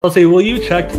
Chelsea, will you check?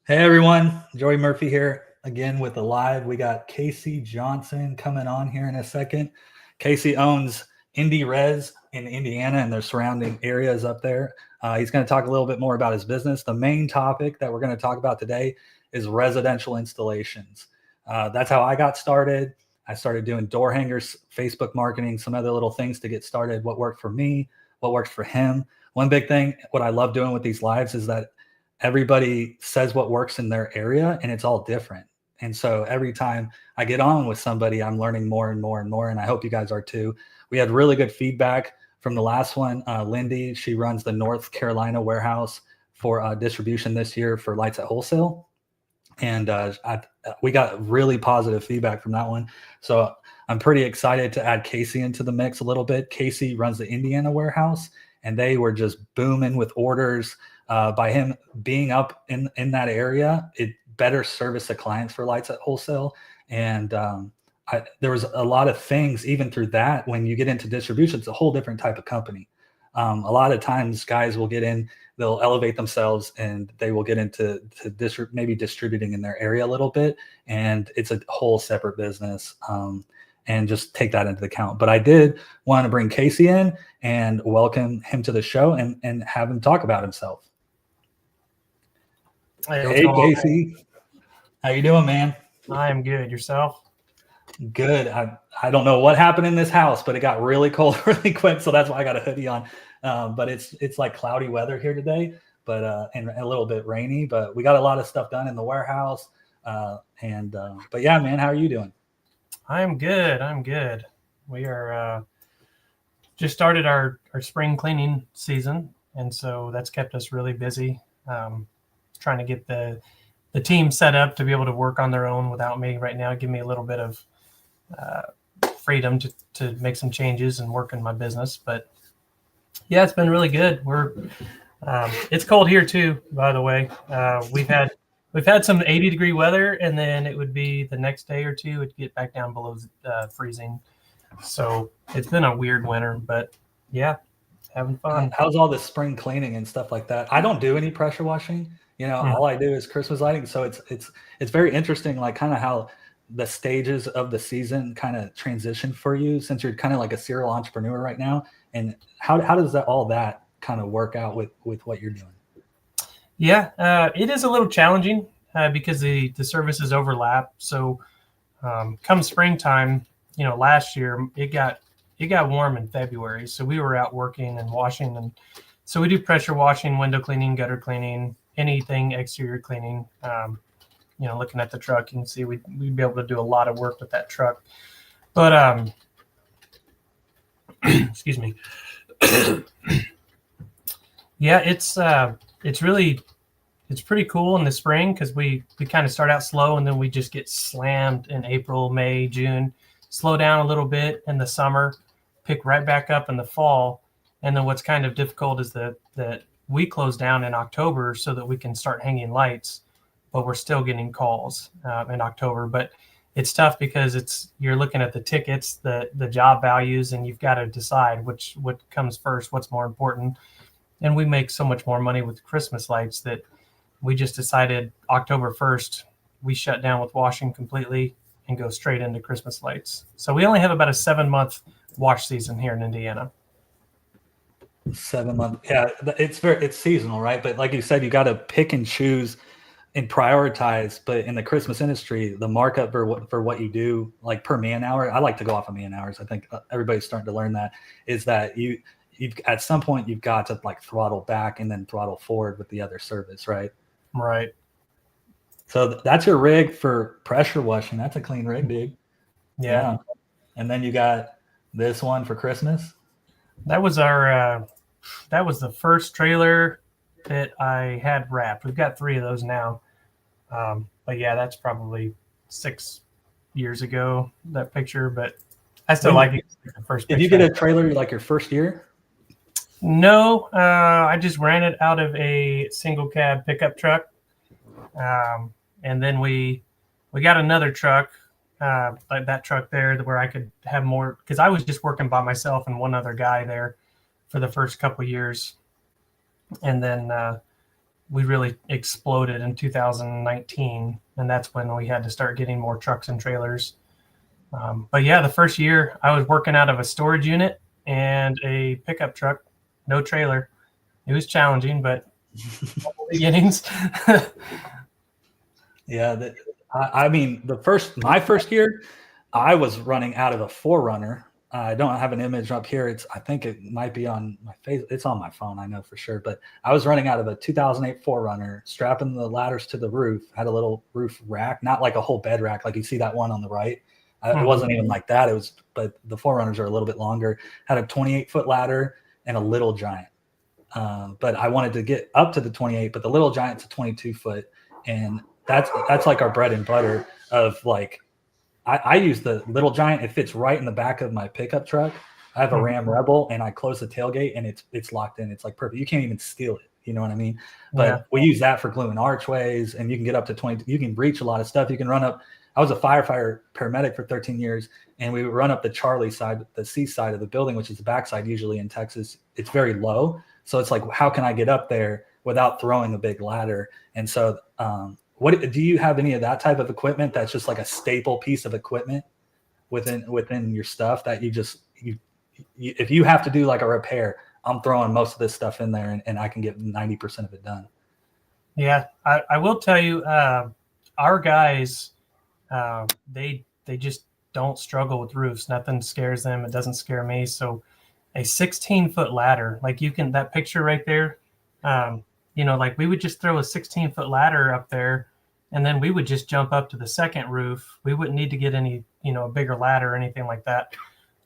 Hey everyone, Joey Murphy here again with the live. We got Casey Johnson coming on here in a second. Casey owns Indie Res in Indiana and their surrounding areas up there. He's going to talk a little bit more about his business. The main topic that we're going to talk about today is residential installations. That's how I got started. I started doing door hangers, Facebook marketing, some other little things to get started. What worked for me, what works for him. One big thing, what I love doing with these lives is that everybody says what works in their area and it's all different. And so every time I get on with somebody, I'm learning more and more and more. And I hope you guys are too. We had really good feedback from the last one. Lindy, she runs the North Carolina warehouse for distribution this year for lights at wholesale. And we got really positive feedback from that one. So I'm pretty excited to add Casey into the mix a little bit. Casey runs the Indiana warehouse and they were just booming with orders. By him being up in that area, it better service the clients for lights at wholesale. And there was a lot of things even through that. When you get into distribution, it's a whole different type of company. A lot of times guys will get in, they'll elevate themselves and they will get into maybe distributing in their area a little bit. And it's a whole separate business. And just take that into account. But I did want to bring Casey in and welcome him to the show and have him talk about himself. Hey Casey, how you doing, man? I am good. Yourself? Good. I don't know what happened in this house, but it got really cold really quick, so that's why I got a hoodie on. But it's like cloudy weather here today, but and a little bit rainy. But we got a lot of stuff done in the warehouse. But yeah, man, how are you doing? I'm good. I'm good. We are just started our spring cleaning season, and so that's kept us really busy. Trying to get the team set up to be able to work on their own without me right now. Give me a little bit of freedom to make some changes and work in my business. But yeah, it's been really good. It's cold here too, by the way. We've had some 80-degree weather, and then it would be the next day or two, it'd get back down below freezing. So it's been a weird winter, but yeah, having fun. How's all the spring cleaning and stuff like that? I don't do any pressure washing. All I do is Christmas lighting. So it's very interesting, like kind of how the stages of the season kind of transition for you, since you're kind of like a serial entrepreneur right now. And how does all that kind of work out with what you're doing? Yeah, it is a little challenging because the services overlap. So come springtime, last year it got warm in February, so we were out working and washing, and so we do pressure washing, window cleaning, gutter cleaning, anything exterior cleaning. Looking at the truck, you can see we'd be able to do a lot of work with that truck. But excuse me. Yeah, it's pretty cool in the spring because we kind of start out slow and then we just get slammed in April, May, June, slow down a little bit in the summer, pick right back up in the fall. And then what's kind of difficult is that we close down in October so that we can start hanging lights, but we're still getting calls in October. But it's tough because you're looking at the tickets, the job values, and you've got to decide what comes first, what's more important. And we make so much more money with Christmas lights that we just decided October 1st, we shut down with washing completely and go straight into Christmas lights. So we only have about a 7-month wash season here in Indiana. 7 months. Yeah, it's seasonal, right? But like you said, you got to pick and choose and prioritize. But in the Christmas industry, the markup for what you do, like per man hour, I like to go off of man hours. I think everybody's starting to learn that, is that you've at some point you've got to like throttle back and then throttle forward with the other service, right? Right. So that's your rig for pressure washing. That's a clean rig, dude. Yeah. And then you got this one for Christmas. That was the first trailer that I had wrapped. We've got 3 of those now. But yeah, that's probably 6 years ago, that picture, but I still like it. The first Did you picture. get a trailer like your first year? No, I just ran it out of a single cab pickup truck. And then we got another truck, like that truck there, where I could have more, because I was just working by myself and one other guy there for the first couple of years. And then we really exploded in 2019, and that's when we had to start getting more trucks and trailers. But yeah, the first year I was working out of a storage unit and a pickup truck, no trailer. It was challenging, but beginnings. Yeah, I mean, my first year, I was running out of a 4Runner. I don't have an image up here. I think it might be on my face. It's on my phone, I know for sure. But I was running out of a 2008 4Runner, strapping the ladders to the roof. Had a little roof rack, not like a whole bed rack like you see that one on the right. It wasn't even like that. But the 4Runners are a little bit longer. Had a 28-foot ladder and a Little Giant. But I wanted to get up to the 28, but the Little Giant's a 22-foot, and that's like our bread and butter of like. I use the Little Giant. It fits right in the back of my pickup truck. I have a Ram Rebel, and I close the tailgate, and it's locked in. It's like perfect. You can't even steal it. You know what I mean? But we use that for gluing archways, and you can get up to 20. You can breach a lot of stuff. You can run up. I was a firefighter paramedic for 13 years, and we would run up the Charlie side, the C side of the building, which is the backside usually in Texas. It's very low. So it's like, how can I get up there without throwing a big ladder? And so what do you have any of that type of equipment that's just like a staple piece of equipment within your stuff that you if you have to do like a repair, I'm throwing most of this stuff in there and I can get 90% of it done. Yeah, I will tell you, our guys, they just don't struggle with roofs. Nothing scares them. It doesn't scare me. So a 16-foot ladder, like that picture right there, like we would just throw a 16-foot ladder up there, and then we would just jump up to the second roof. We wouldn't need to get any, a bigger ladder or anything like that.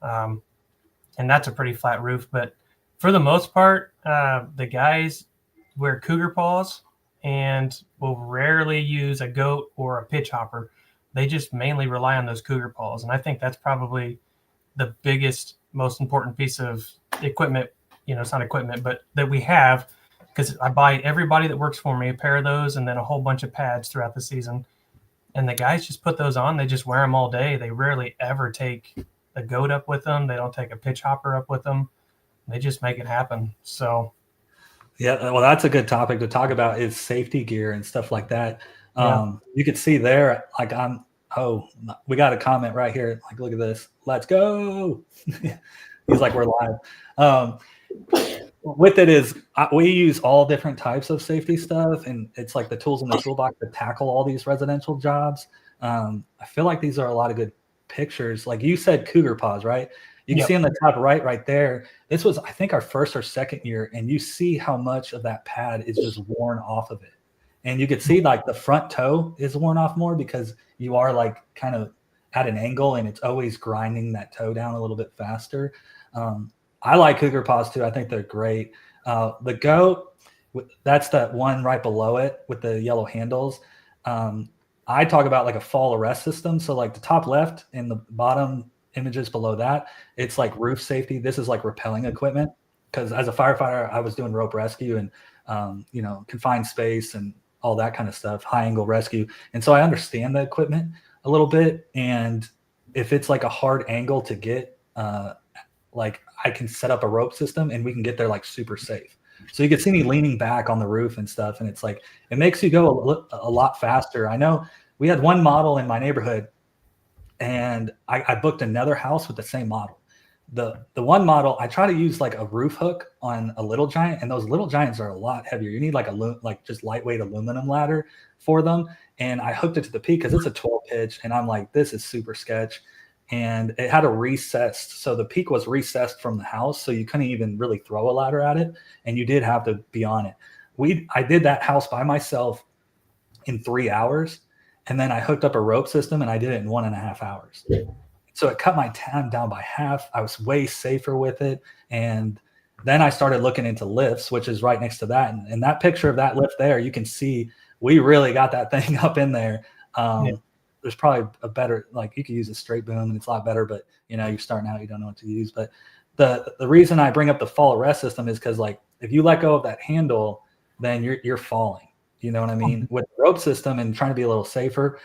And that's a pretty flat roof. But for the most part, the guys wear cougar paws and will rarely use a goat or a pitch hopper. They just mainly rely on those cougar paws. And I think that's probably the biggest, most important piece of equipment, it's not equipment, but that we have, because I buy everybody that works for me a pair of those and then a whole bunch of pads throughout the season. And the guys just put those on. They just wear them all day. They rarely ever take a goat up with them. They don't take a pitch hopper up with them. They just make it happen. So, yeah, well, that's a good topic to talk about, is safety gear and stuff like that. Yeah. You could see there, like we got a comment right here. Like, look at this. Let's go. He's like, we're live. With it is we use all different types of safety stuff, and it's like the tools in the toolbox to tackle all these residential jobs. I feel like these are a lot of good pictures. Like you said, cougar paws, right? You can see on the top right there. This was, I think, our first or second year, and you see how much of that pad is just worn off of it. And you could see like the front toe is worn off more because you are like kind of at an angle, and it's always grinding that toe down a little bit faster. I like cougar paws too. I think they're great. The goat, that's that one right below it with the yellow handles. I talk about like a fall arrest system. So like the top left and the bottom images below that, it's like roof safety. This is like rappelling equipment, because as a firefighter, I was doing rope rescue and confined space and all that kind of stuff, high angle rescue. And so I understand the equipment a little bit. And if it's like a hard angle to get, like I can set up a rope system and we can get there like super safe. So you can see me leaning back on the roof and stuff. And it's like, it makes you go a lot faster. I know we had one model in my neighborhood, and I booked another house with the same model. The one model, I try to use like a roof hook on a Little Giant, and those Little Giants are a lot heavier. You need like just lightweight aluminum ladder for them. And I hooked it to the peak because it's a 12 pitch, and I'm like, this is super sketch. And it had a recessed, so the peak was recessed from the house, so you couldn't even really throw a ladder at it, and you did have to be on it. I did that house by myself in 3 hours, and then I hooked up a rope system, and I did it in 1.5 hours. So it cut my time down by half. I was way safer with it, and Then I started looking into lifts, which is right next to that. And in that picture of that lift there, you can see we really got that thing up in there. There's probably a better, like you could use a straight boom and it's a lot better, but you're starting out, you don't know what to use. But the reason I bring up the fall arrest system is because like if you let go of that handle, then you're falling. You know what I mean? With the rope system and trying to be a little safer,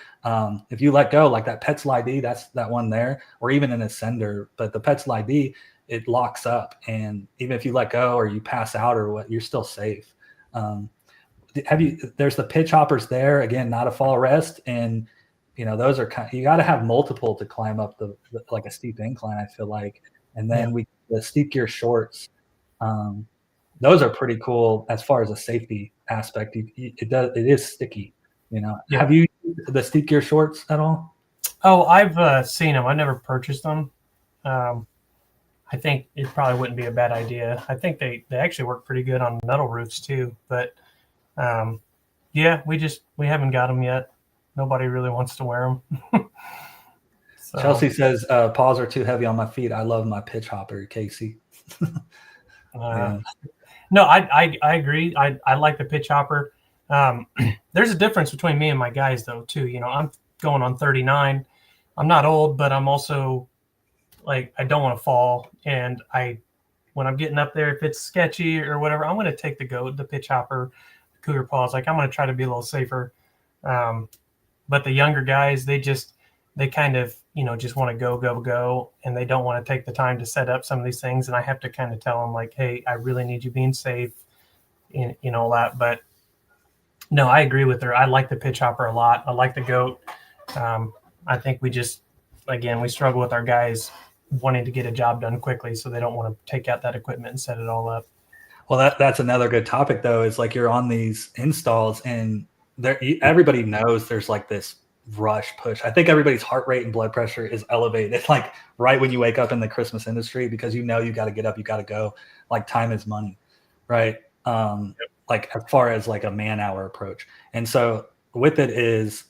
if you let go, like that Petzl ID, that's that one there, or even an ascender, but the Petzl ID, it locks up, and even if you let go or you pass out or what, you're still safe. There's the pitch hoppers there, again, not a fall arrest, and those are you got to have multiple to climb up the like a steep incline, I feel like. And then the steep gear shorts, those are pretty cool as far as a safety aspect. It is sticky, Have you used the steep gear shorts at all? Oh, I've seen them. I never purchased them. I think it probably wouldn't be a bad idea. I think they actually work pretty good on metal roofs too. But yeah, we haven't got them yet. Nobody really wants to wear them. So. Chelsea says, paws are too heavy on my feet. I love my pitch hopper, Casey. Yeah. No, I agree. I like the pitch hopper. There's a difference between me and my guys though too. I'm going on 39. I'm not old, but I'm also like, I don't want to fall. And when I'm getting up there, if it's sketchy or whatever, I'm going to take the pitch hopper, the cougar paws. Like, I'm going to try to be a little safer. But the younger guys, they kind of, just want to go. And they don't want to take the time to set up some of these things. And I have to kind of tell them like, hey, I really need you being safe and all that. But no, I agree with her. I like the pitch hopper a lot. I like the goat. I think we struggle with our guys wanting to get a job done quickly, so they don't want to take out that equipment and set it all up. Well, that's another good topic though, is like you're on these installs and everybody knows there's like this rush push. I think everybody's heart rate and blood pressure is elevated like right when you wake up in the Christmas industry, because you got to get up, you got to go, like time is money, right? Like as far as like a man hour approach. And so with it is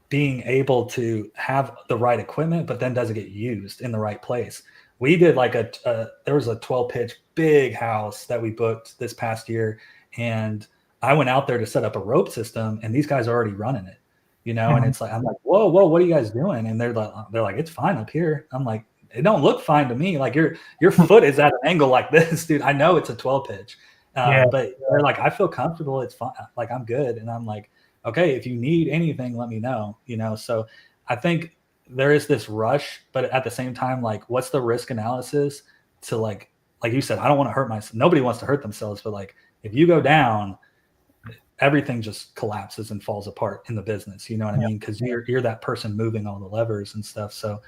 being able to have the right equipment, but then does it get used in the right place? We did like there was a 12 pitch big house that we booked this past year. And I went out there to set up a rope system and these guys are already running it, and it's like, I'm like, whoa, what are you guys doing? And they're like, it's fine up here. I'm like, it don't look fine to me. Like your foot is at an angle like this, dude. I know it's a 12 pitch. But they're like, I feel comfortable. It's fine. Like, I'm good. And I'm like, okay, if you need anything, let me know, So I think there is this rush, but at the same time, like, what's the risk analysis to like you said, I don't want to hurt myself. Nobody wants to hurt themselves, but like, if you go down, everything just collapses and falls apart in the business. You know what I mean? Because you're that person moving all the levers and stuff. So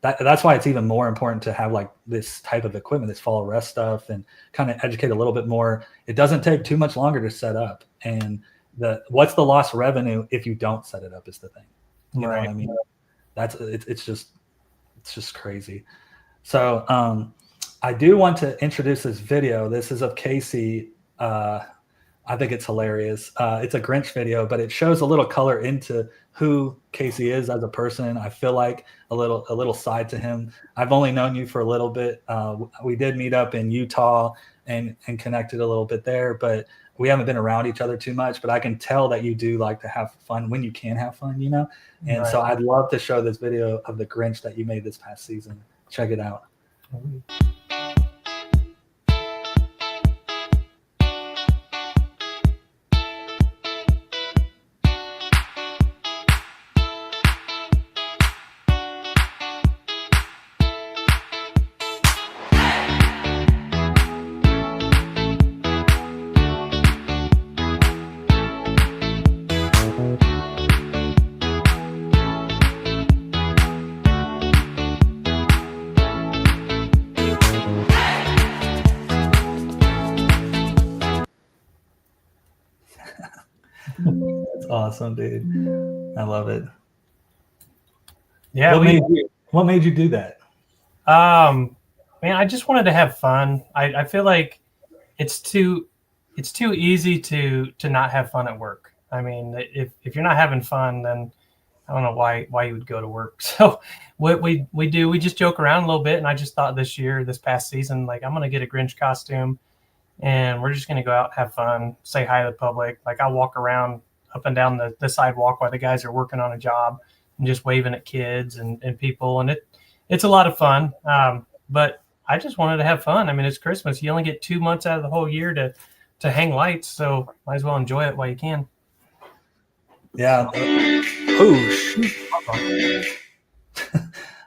that's why it's even more important to have like this type of equipment, this fall arrest stuff, and kind of educate a little bit more. It doesn't take too much longer to set up, and what's the lost revenue if you don't set it up is the thing. You know what I mean? It's just crazy. So I do want to introduce this video. This is of Casey. I think it's hilarious. It's a Grinch video, but it shows a little color into who Casey is as a person. I feel like a little side to him. I've only known you for a little bit. We did meet up in Utah and connected a little bit there, but we haven't been around each other too much. But I can tell that you do like to have fun when you can have fun, And so I'd love to show this video of the Grinch that you made this past season. Check it out. That's awesome, dude. I love it. Yeah. What made you do that? Man, I just wanted to have fun. I feel like it's too easy to not have fun at work. I mean, if you're not having fun, then I don't know why you would go to work. So what we do, we just joke around a little bit. And I just thought this past season, like, I'm going to get a Grinch costume and we're just going to go out, have fun, say hi to the public. Like, I'll walk around up and down the sidewalk while the guys are working on a job and just waving at kids and people. And it's a lot of fun. But I just wanted to have fun. I mean, it's Christmas. You only get 2 months out of the whole year to hang lights. So might as well enjoy it while you can. Yeah. Oh, shoot. I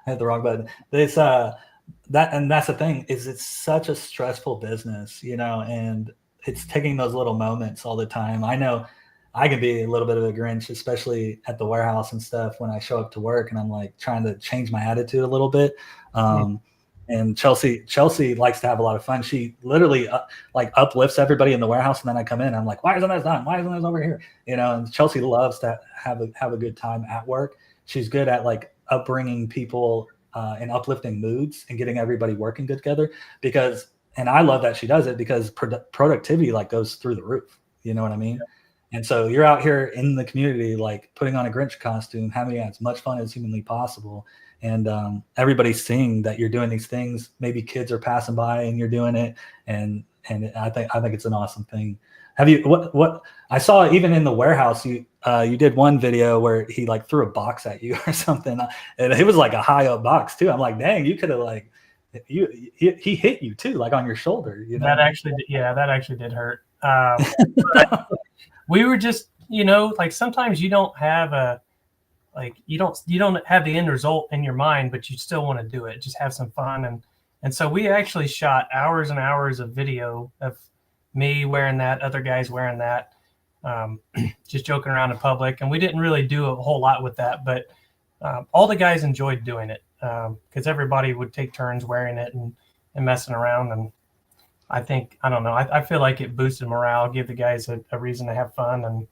hit the wrong button. This that's the thing, is it's such a stressful business, and it's taking those little moments all the time. I know I can be a little bit of a Grinch, especially at the warehouse and stuff when I show up to work and I'm like trying to change my attitude a little bit. And Chelsea likes to have a lot of fun. She literally like uplifts everybody in the warehouse, and then I come in, I'm like, why isn't this done? Why isn't this over here? And Chelsea loves to have a good time at work. She's good at like upbringing people and uplifting moods and getting everybody working good together, and I love that she does it because productivity like goes through the roof. You know what I mean? And so you're out here in the community, like putting on a Grinch costume, having as much fun as humanly possible. And everybody's seeing that you're doing these things. Maybe kids are passing by and you're doing it. And I think it's an awesome thing. Have you, what I saw even in the warehouse, you did one video where he like threw a box at you or something. And it was like a high up box too. I'm like, dang, you could have like, he hit you too, like on your shoulder. That actually did hurt. We were just, like sometimes you don't have you don't have the end result in your mind, but you still want to do it, just have some fun. And so we actually shot hours and hours of video of me wearing that, other guys wearing that, just joking around in public. And we didn't really do a whole lot with that, but all the guys enjoyed doing it because everybody would take turns wearing it and messing around. And I feel like it boosted morale, gave the guys a reason to have fun, and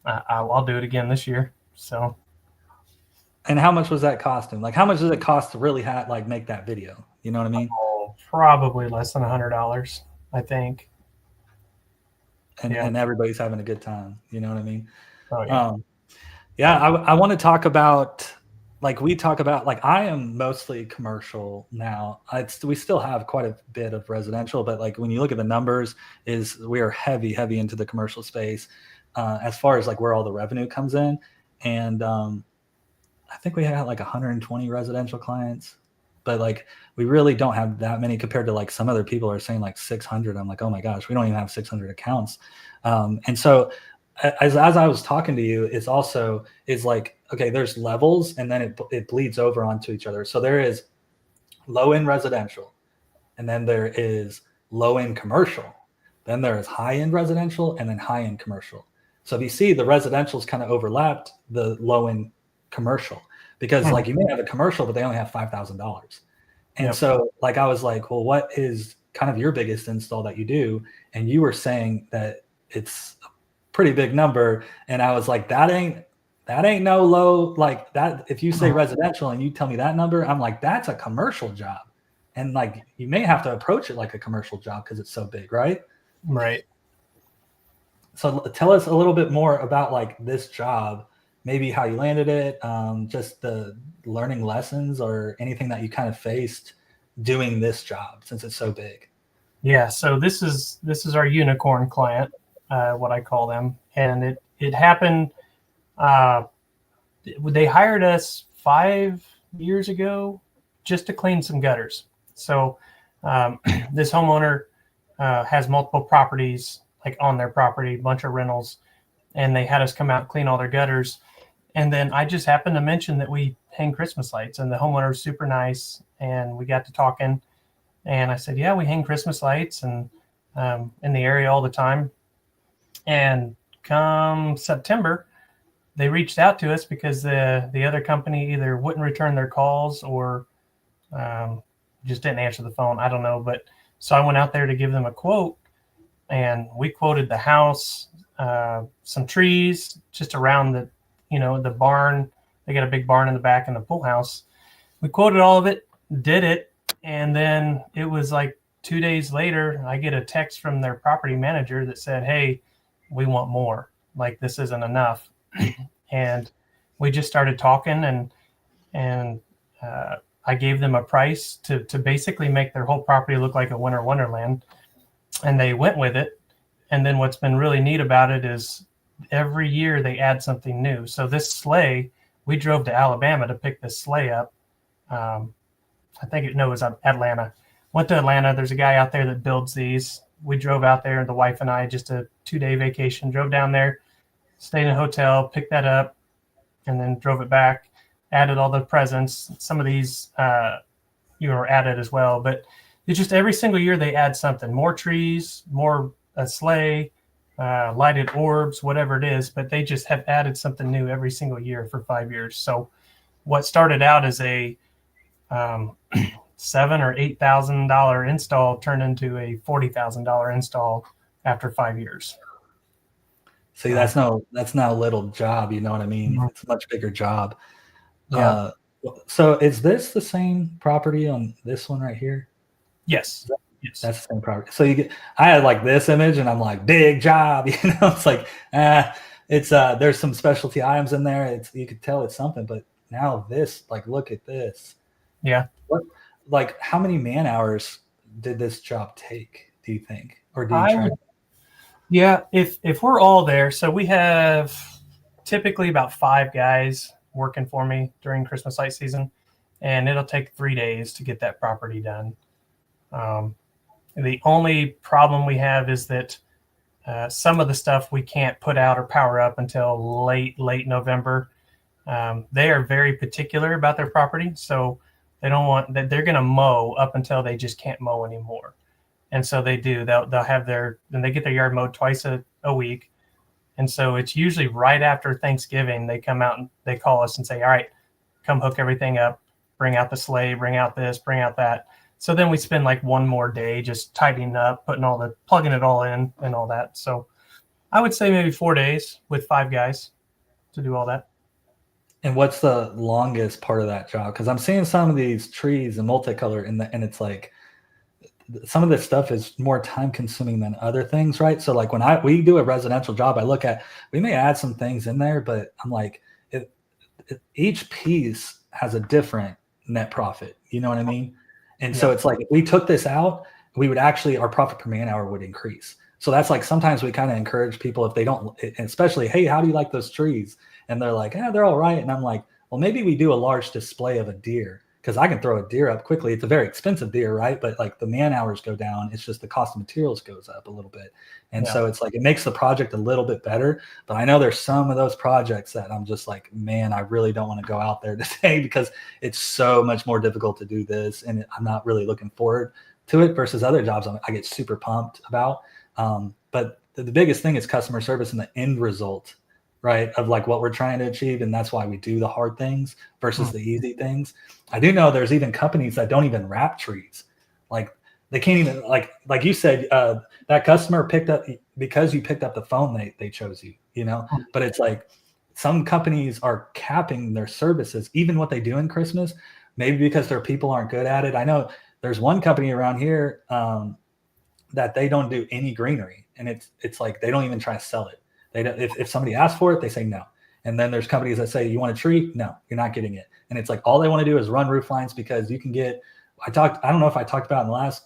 I'll do it again this year. So. And how much was that costume? Like, how much does it cost to really make that video? You know what I mean? Oh, probably less than $100, I think. And everybody's having a good time. You know what I mean? Oh, yeah. I want to talk about, I am mostly commercial now. We still have quite a bit of residential, but like when you look at the numbers, we are heavy into the commercial space as far as like where all the revenue comes in. And I think we had like 120 residential clients, but like we really don't have that many compared to like some other people are saying like 600. I'm like, oh my gosh, we don't even have 600 accounts. And so as I was talking to you, it's like, okay, there's levels and then it bleeds over onto each other. So there is low end residential, and then there is low end commercial. Then there is high end residential and then high end commercial. So if you see, the residential's kind of overlapped the low end commercial, because like you may have a commercial, but they only have $5,000. And so like, I was like, well, what is kind of your biggest install that you do? And you were saying that it's a pretty big number. And I was like, that ain't no low, like that. If you say residential and you tell me that number, I'm like, that's a commercial job. And like, you may have to approach it like a commercial job because it's so big, right? Right. So tell us a little bit more about like this job, maybe how you landed it, just the learning lessons or anything that you kind of faced doing this job since it's so big. Yeah. So this is our unicorn client, what I call them. And it happened. They hired us 5 years ago just to clean some gutters. So this homeowner has multiple properties, like on their property, a bunch of rentals, and they had us come out and clean all their gutters. And then I just happened to mention that we hang Christmas lights, and the homeowner was super nice, and we got to talking. And I said, yeah, we hang Christmas lights and in the area all the time. And come September, they reached out to us because the other company either wouldn't return their calls or just didn't answer the phone. I don't know. But so I went out there to give them a quote, and we quoted the house, some trees just around the barn. They got a big barn in the back and the pool house. We quoted all of it, did it. And then it was like 2 days later, I get a text from their property manager that said, hey, we want more. Like, this isn't enough. And we just started talking, and I gave them a price to basically make their whole property look like a winter wonderland, and they went with it. And then what's been really neat about it is every year they add something new. So this sleigh, we drove to Alabama to pick this sleigh up. I think it was Atlanta. Went to Atlanta. There's a guy out there that builds these. We drove out there, the wife and I, just a 2-day vacation, drove down there, stayed in a hotel, picked that up, and then drove it back, added all the presents. Some of these were added as well. But it's just every single year they add something, more trees, more a sleigh, lighted orbs, whatever it is, but they just have added something new every single year for 5 years. So what started out as a $7,000 or $8,000 install turned into a $40,000 install after 5 years. See, that's not a little job, you know what I mean? Mm-hmm. It's a much bigger job. Yeah. So is this the same property on this one right here? Yes. Yes. That's the same property. So I had like this image and I'm like, big job, it's like, there's some specialty items in there. You could tell it's something, but now this, like, look at this. Yeah. How many man hours did this job take, do you think? Or do you track? Yeah. If we're all there, so we have typically about 5 guys working for me during Christmas light season, and it'll take 3 days to get that property done. The only problem we have is that some of the stuff we can't put out or power up until late November. They are very particular about their property, so they don't want that. They're going to mow up until they just can't mow anymore, and so they do. They'll have they get their yard mowed twice a week, and so it's usually right after Thanksgiving they come out and they call us and say, "All right, come hook everything up, bring out the sleigh, bring out this, bring out that." So then we spend like one more day just tidying up, plugging it all in and all that. So I would say maybe 4 days with 5 guys to do all that. And what's the longest part of that job? Because I'm seeing some of these trees and multicolor and it's like some of this stuff is more time consuming than other things, right? So like when we do a residential job, we may add some things in there, but I'm like, each piece has a different net profit. You know what I mean? And so it's like, if we took this out, our profit per man hour would increase. So that's like, sometimes we kind of encourage people, if they don't, especially, hey, how do you like those trees? And they're like, they're all right. And I'm like, well, maybe we do a large display of a deer, because I can throw a deer up quickly. It's a very expensive deer, right? But like the man hours go down. It's just the cost of materials goes up a little bit. And so it's like, it makes the project a little bit better. But I know there's some of those projects that I'm just like, man, I really don't want to go out there today because it's so much more difficult to do this. And I'm not really looking forward to it versus other jobs I get super pumped about. But the biggest thing is customer service and the end result, right, of like what we're trying to achieve. And that's why we do the hard things versus the easy things. I do know there's even companies that don't even wrap trees. Like they can't even, like you said, that customer picked up, because you picked up the phone, they chose you, but it's like some companies are capping their services, even what they do in Christmas, maybe because their people aren't good at it. I know there's one company around here that they don't do any greenery, and it's like, they don't even try to sell it. They don't, if somebody asks for it, they say no. And then there's companies that say, you want a tree? No, you're not getting it. And it's like, all they want to do is run roof lines, because you can get, I don't know if I talked about in the last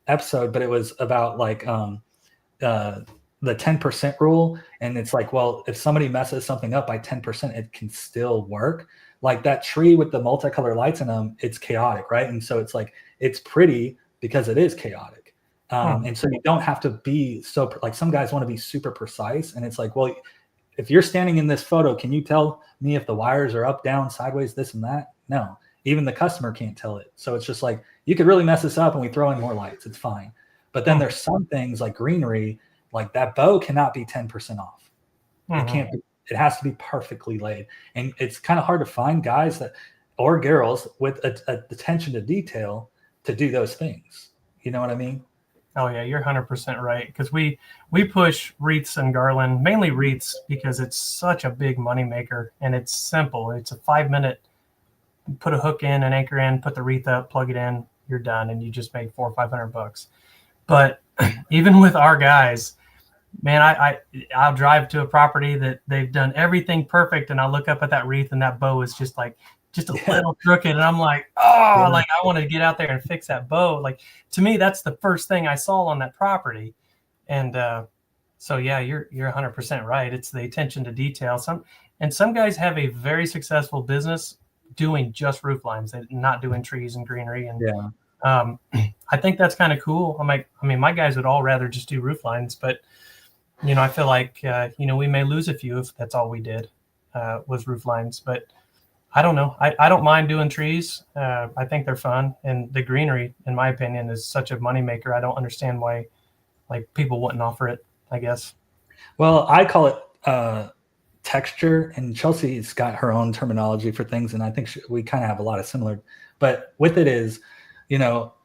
episode, but it was about like the 10% rule. And it's like, well, if somebody messes something up by 10%, it can still work. Like that tree with the multicolored lights in them, it's chaotic, right? And so it's like, it's pretty because it is chaotic. And so you don't have to be so, like, some guys want to be super precise. And it's like, well, if you're standing in this photo, can you tell me if the wires are up, down, sideways, this and that? No, even the customer can't tell it. So it's just like, you could really mess this up and we throw in more lights. It's fine. But then there's some things like greenery, like that bow cannot be 10% off. It can't be, it has to be perfectly laid. And it's kind of hard to find guys or girls with attention to detail to do those things. You know what I mean? Oh yeah, you're 100% right. Because we push wreaths and garland, mainly wreaths, because it's such a big money maker and it's simple. It's a 5-minute, put a hook in, an anchor in, put the wreath up, plug it in, you're done, and you just make $400 or $500. But even with our guys, Man, I'll drive to a property that they've done everything perfect, and I look up at that wreath, and that bow is just like just a Yeah. little crooked, and I'm like, oh, Yeah. like I want to get out there and fix that bow. Like to me, that's the first thing I saw on that property, and so yeah, you're 100% right. It's the attention to detail. Some guys have a very successful business doing just roof lines, they're not doing trees and greenery, and Yeah. I think that's kind of cool. I mean, my guys would all rather just do roof lines, but I feel like we may lose a few if that's all we did was roof lines. But I don't know. I don't mind doing trees. I think they're fun, and the greenery, in my opinion, is such a moneymaker. I don't understand why like people wouldn't offer it, I guess. Well, I call it texture, and Chelsea's got her own terminology for things, and I think we kind of have a lot of similar. But with it is,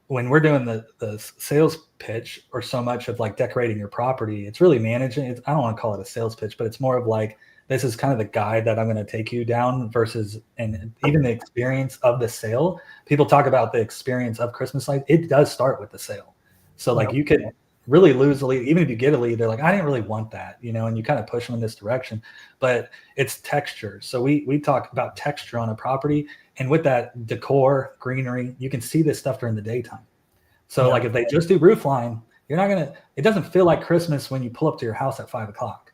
when we're doing the sales pitch or so much of like decorating your property, it's really managing. I don't want to call it a sales pitch, but it's more of like this is kind of the guide that I'm going to take you down versus, and even the experience of the sale. People talk about the experience of Christmas lights. It does start with the sale. So like you could really lose a lead. Even if you get a lead, they're like, I didn't really want that, and you kind of push them in this direction, but it's texture. So we talk about texture on a property, and with that decor, greenery, you can see this stuff during the daytime. So like if they just do roof line, it doesn't feel like Christmas when you pull up to your house at 5 o'clock,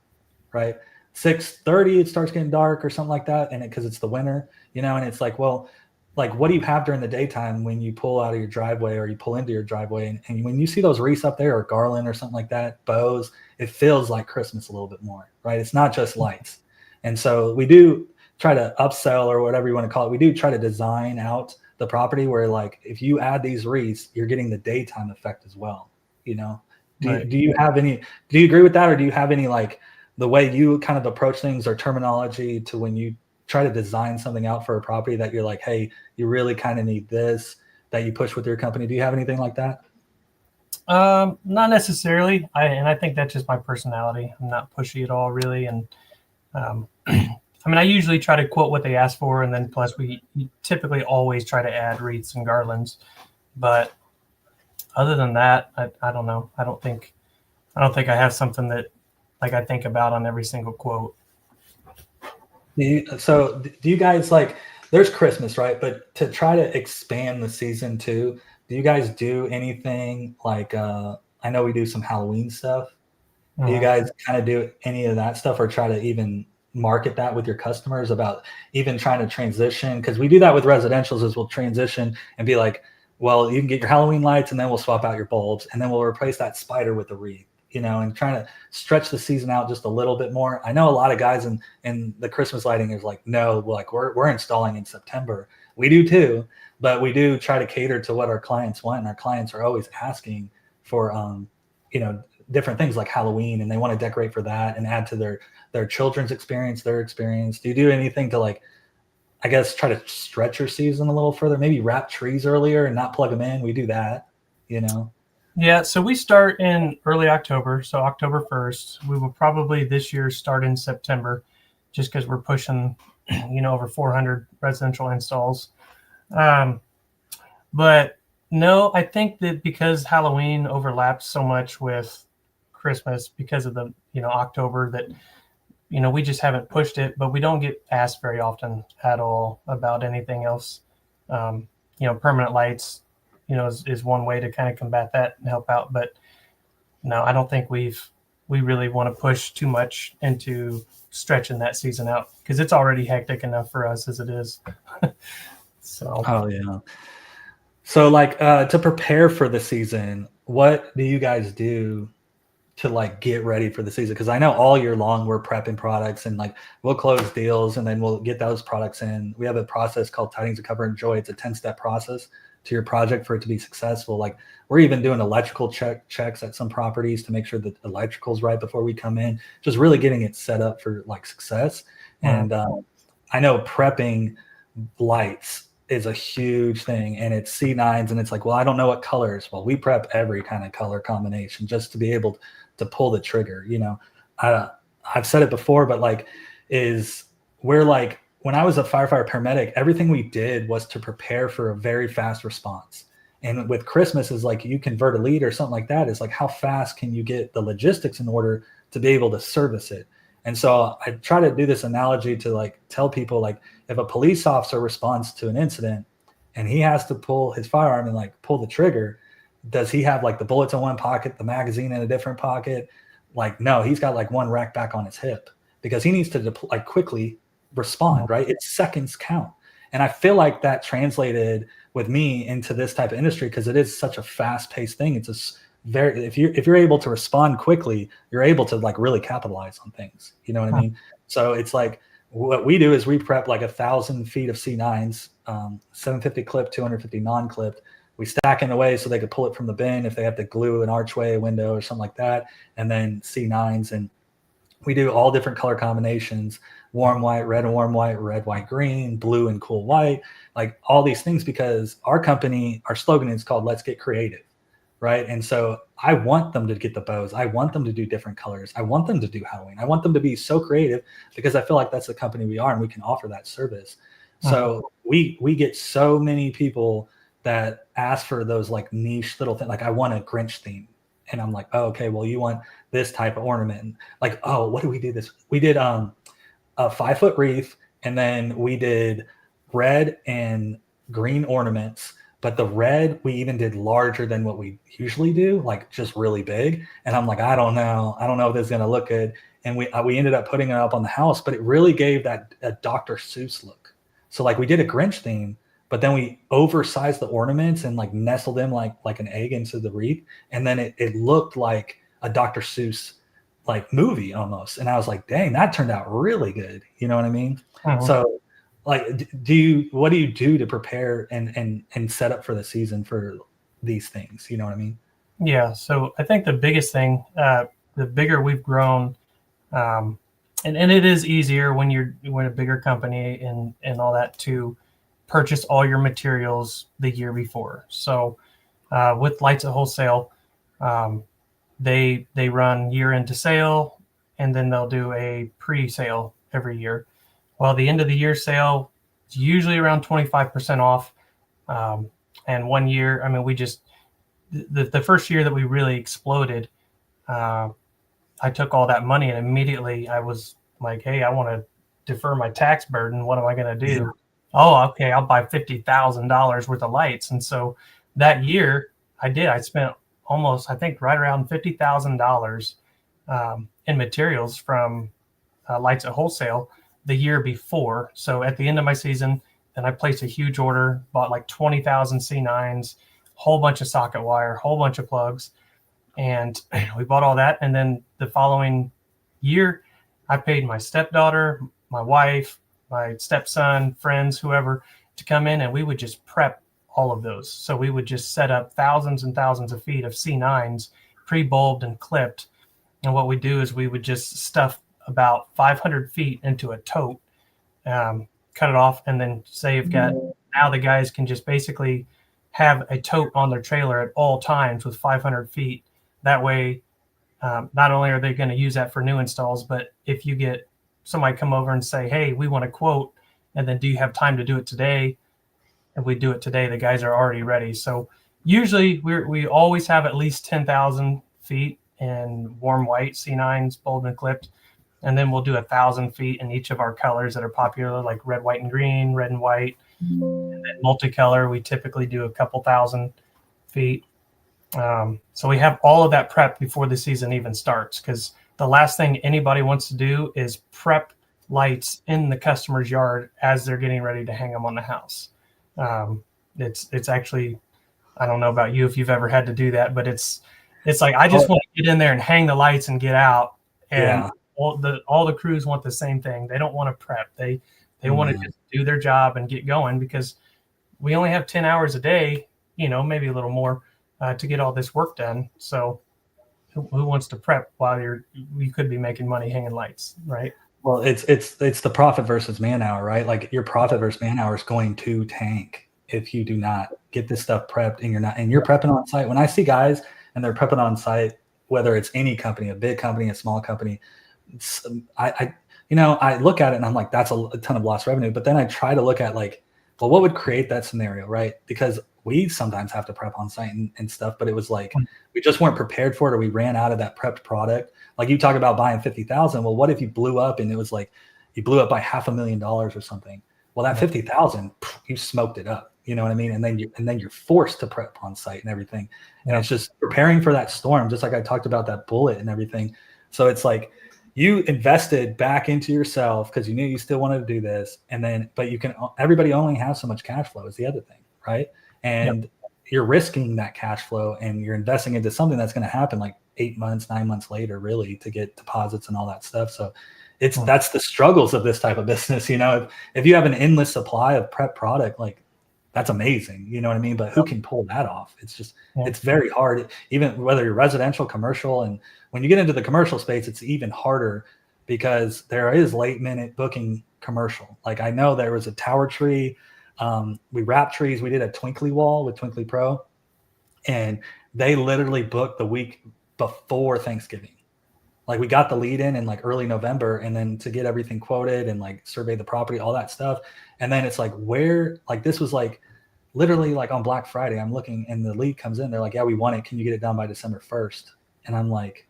right? 6:30, it starts getting dark or something like that. And because it's the winter, and it's like, well, like what do you have during the daytime when you pull out of your driveway or you pull into your driveway? And when you see those wreaths up there or garland or something like that, bows, it feels like Christmas a little bit more, right? It's not just lights. And so we do try to upsell, or whatever you want to call it. We do try to design out the property where like, if you add these wreaths, you're getting the daytime effect as well. Right. Do you agree with that? Or do you have any, like the way you kind of approach things or terminology to when you try to design something out for a property that you're like, hey, you really kind of need this, that you push with your company? Do you have anything like that? Not necessarily. I think that's just my personality. I'm not pushy at all, really. And I mean, I usually try to quote what they ask for, and then plus we typically always try to add wreaths and garlands. But other than that, I don't know. I don't think I have something that like I think about on every single quote. So do you guys like, there's Christmas, right? But to try to expand the season too, do you guys do anything like, I know we do some Halloween stuff. Do you guys kind of do any of that stuff, or try to even market that with your customers about even trying to transition? Because we do that with residentials, is we'll transition and be like, well, you can get your Halloween lights, and then we'll swap out your bulbs, and then we'll replace that spider with a wreath, and trying to stretch the season out just a little bit more. I know a lot of guys in the Christmas lighting is like, no, like we're installing in September. We do too, but we do try to cater to what our clients want, and our clients are always asking for different things like Halloween, and they want to decorate for that and add to their children's experience, their experience. Do you do anything to, like, I guess, try to stretch your season a little further? Maybe wrap trees earlier and not plug them in. We do that, Yeah, so we start in early October, so October 1st. We will probably this year start in September, just because we're pushing, over 400 residential installs. But no, I think that because Halloween overlaps so much with Christmas because of the October, that we just haven't pushed it. But we don't get asked very often at all about anything else. Permanent lights, is one way to kind of combat that and help out. But no, I don't think we really want to push too much into stretching that season out, because it's already hectic enough for us as it is. So. Oh yeah. So like, to prepare for the season, what do you guys do to like get ready for the season? Because I know all year long we're prepping products, and like we'll close deals and then we'll get those products in. We have a process called Tidings of Cover and Joy. It's a 10-step process to your project for it to be successful. Like we're even doing electrical checks at some properties to make sure that the electrical's right before we come in, just really getting it set up for like success. And I know prepping lights is a huge thing, and it's C9s, and it's like, well, I don't know what colors. Well, we prep every kind of color combination just to be able to pull the trigger. I've said it before, but like, we're like, when I was a firefighter paramedic, everything we did was to prepare for a very fast response. And with Christmas is like you convert a lead or something like that is like how fast can you get the logistics in order to be able to service it. And so I try to do this analogy to like tell people like if a police officer responds to an incident and he has to pull his firearm and like pull the trigger, does he have like the bullets in one pocket, the magazine in a different pocket? Like, no, he's got like one rack back on his hip because he needs to like quickly respond, right? It's seconds count. And I feel like that translated with me into this type of industry because it is such a fast-paced thing. It's a very if you're able to respond quickly, you're able to like really capitalize on things. You know what I mean? So it's like what we do is we prep like 1,000 feet of C9s, 750 clip, 250 non-clipped. We stack in a way so they could pull it from the bin if they have to glue an archway, a window, or something like that, and then C9s. And we do all different color combinations: warm white, red and warm white, red, white, green, blue and cool white, like all these things, because our company, our slogan is called Let's Get Creative, right? And so I want them to get the bows. I want them to do different colors. I want them to do Halloween. I want them to be so creative because I feel like that's the company we are and we can offer that service. So we get so many people that ask for those like niche little things. Like I want a Grinch theme. And I'm like, oh, okay, well, you want this type of ornament. And like, oh, what do we do this? We did a 5-foot wreath, and then we did red and green ornaments. But the red, we even did larger than what we usually do, like just really big. And I'm like, I don't know if this is gonna look good. And we ended up putting it up on the house, but it really gave that a Dr. Seuss look. So like we did a Grinch theme, but then we oversized the ornaments and like nestled them like an egg into the wreath. And then it looked like a Dr. Seuss like movie almost. And I was like, dang, that turned out really good. You know what I mean? So like, what do you do to prepare and set up for the season for these things? You know what I mean? Yeah. So I think the biggest thing, the bigger we've grown, and it is easier when you're a bigger company and all that to purchase all your materials the year before. So with Lights at Wholesale, they run year into sale, and then they'll do a pre-sale every year. Well, the end of the year sale is usually around 25% off. And one year, I mean, we just the first year that we really exploded, I took all that money and immediately I was like, hey, I want to defer my tax burden. What am I going to do? Oh, okay, I'll buy $50,000 worth of lights. And so that year I spent almost, I think, right around $50,000 in materials from Lights at Wholesale the year before. So at the end of my season, then I placed a huge order, bought like 20,000 C9s, whole bunch of socket wire, whole bunch of plugs. And we bought all that. And then the following year, I paid my stepdaughter, my wife, my stepson, friends, whoever, to come in, and we would just prep all of those. So we would just set up thousands and thousands of feet of C9s, pre-bulbed and clipped. And what we do is we would just stuff about 500 feet into a tote, cut it off, and then say now the guys can just basically have a tote on their trailer at all times with 500 feet. That way, not only are they going to use that for new installs, but if you get somebody come over and say, hey, we want a quote, and then do you have time to do it today? And we do it today, the guys are already ready. So usually we always have at least 10,000 feet in warm white C9s, bulbed and clipped. And then we'll do 1,000 feet in each of our colors that are popular, like red, white, and green, red and white. And then multicolor, we typically do a couple thousand feet. So we have all of that prep before the season even starts, because the last thing anybody wants to do is prep lights in the customer's yard as they're getting ready to hang them on the house. It's actually, I don't know about you if you've ever had to do that, but it's like I just want to get in there and hang the lights and get out. And all the crews want the same thing. They don't want to prep. They want to just do their job and get going, because we only have 10 hours a day, maybe a little more, to get all this work done. So who wants to prep while you could be making money hanging lights, right? Well, it's the profit versus man hour, right? Like your profit versus man hour is going to tank if you do not get this stuff prepped and you're prepping on site. When I see guys and they're prepping on site, whether it's any company, a big company, a small company, I look at it and I'm like, that's a ton of lost revenue. But then I try to look at like, well, what would create that scenario, right? Because we sometimes have to prep on site and stuff, but it was like we just weren't prepared for it, or we ran out of that prepped product. Like you talk about buying 50,000. Well, what if you blew up and it was like you blew up by $500,000 or something? Well, that 50,000, you smoked it up. You know what I mean? And then you're forced to prep on site and everything. And it's just preparing for that storm, just like I talked about that bullet and everything. So it's like you invested back into yourself because you knew you still wanted to do this. And then, but everybody only has so much cash flow is the other thing, right? And you're risking that cash flow and you're investing into something that's going to happen like 8 months, 9 months later, really, to get deposits and all that stuff. So that's the struggles of this type of business. You know, if you have an endless supply of prep product, like that's amazing. You know what I mean? But who can pull that off? It's just, it's very hard, even whether you're residential, commercial. And when you get into the commercial space, it's even harder because there is late minute booking commercial. Like I know there was a tower tree. We wrapped trees. We did a twinkly wall with Twinkly Pro, and they literally booked the week before Thanksgiving. Like we got the lead in like early November, and then to get everything quoted and like survey the property, all that stuff. And then it's like this was like literally like on Black Friday, I'm looking and the lead comes in. They're like, yeah, we want it. Can you get it done by December 1st? And I'm like,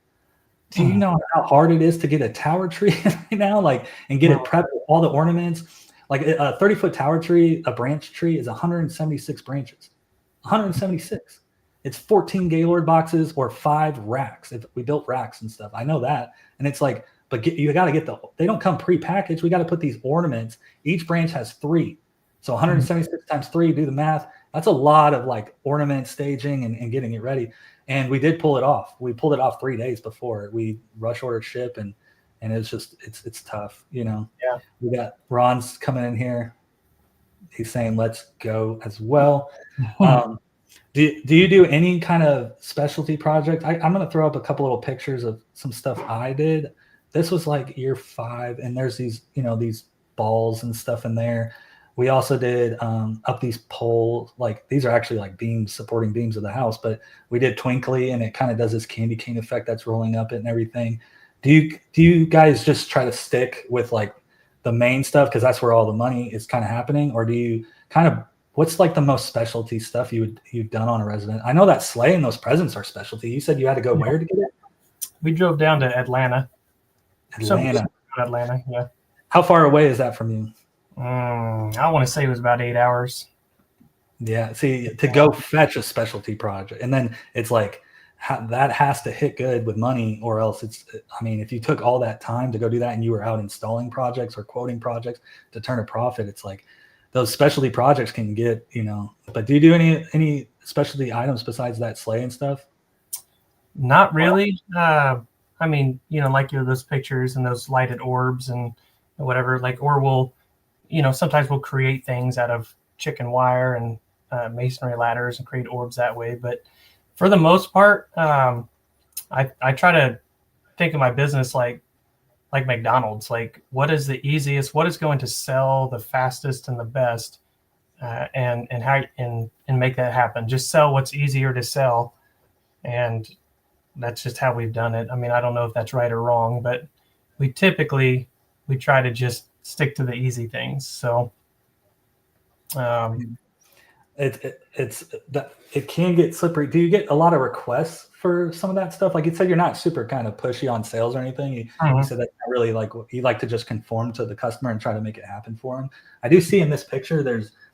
do you know how hard it is to get a tower tree right now? Like, and get it prepped with all the ornaments. Like a 30-foot tower tree, a branch tree is 176 branches, 176. It's 14 Gaylord boxes or 5 racks. If we built racks and stuff, I know that. And it's like, but you got to get they don't come pre-packaged. We got to put these ornaments. Each branch has 3. So 176 times 3, do the math. That's a lot of like ornament staging and getting it ready. And we did pull it off. We pulled it off 3 days before we rush ordered ship, and it's just, it's tough, you know? Yeah. We got Ron's coming in here. He's saying, let's go as well. Do you do any kind of specialty project? I'm going to throw up a couple little pictures of some stuff I did. This was like year 5, and there's these, you know, these balls and stuff in there. We also did up these poles. Like these are actually like beams, supporting beams of the house, but we did twinkly, and it kind of does this candy cane effect that's rolling up it and everything. Do you guys just try to stick with like the main stuff because that's where all the money is kind of happening, or do you kind of, what's like the most specialty stuff you've done on a resident? I know that sleigh and those presents are specialty. You said you had to go where to get it? We drove down to Atlanta. Atlanta, yeah. How far away is that from you? I want to say it was about 8 hours. Yeah. See, to go fetch a specialty project, and then it's like that has to hit good with money, or else I mean, if you took all that time to go do that and you were out installing projects or quoting projects to turn a profit, it's like those specialty projects can get, you know. But do you do any specialty items besides that sleigh and stuff? Not really. I mean, you know, like those pictures and those lighted orbs and whatever, like, or we'll, you know, sometimes we'll create things out of chicken wire and masonry ladders and create orbs that way. But for the most part, I try to think of my business like McDonald's. Like, what is the easiest? What is going to sell the fastest and the best, and make that happen? Just sell what's easier to sell, and that's just how we've done it. I mean, I don't know if that's right or wrong, but we try to just stick to the easy things. So. It can get slippery. Do you get a lot of requests for some of that stuff? Like you said, you're not super kind of pushy on sales or anything. You said that's not really like, you like to just conform to the customer and try to make it happen for them. I do see in this picture,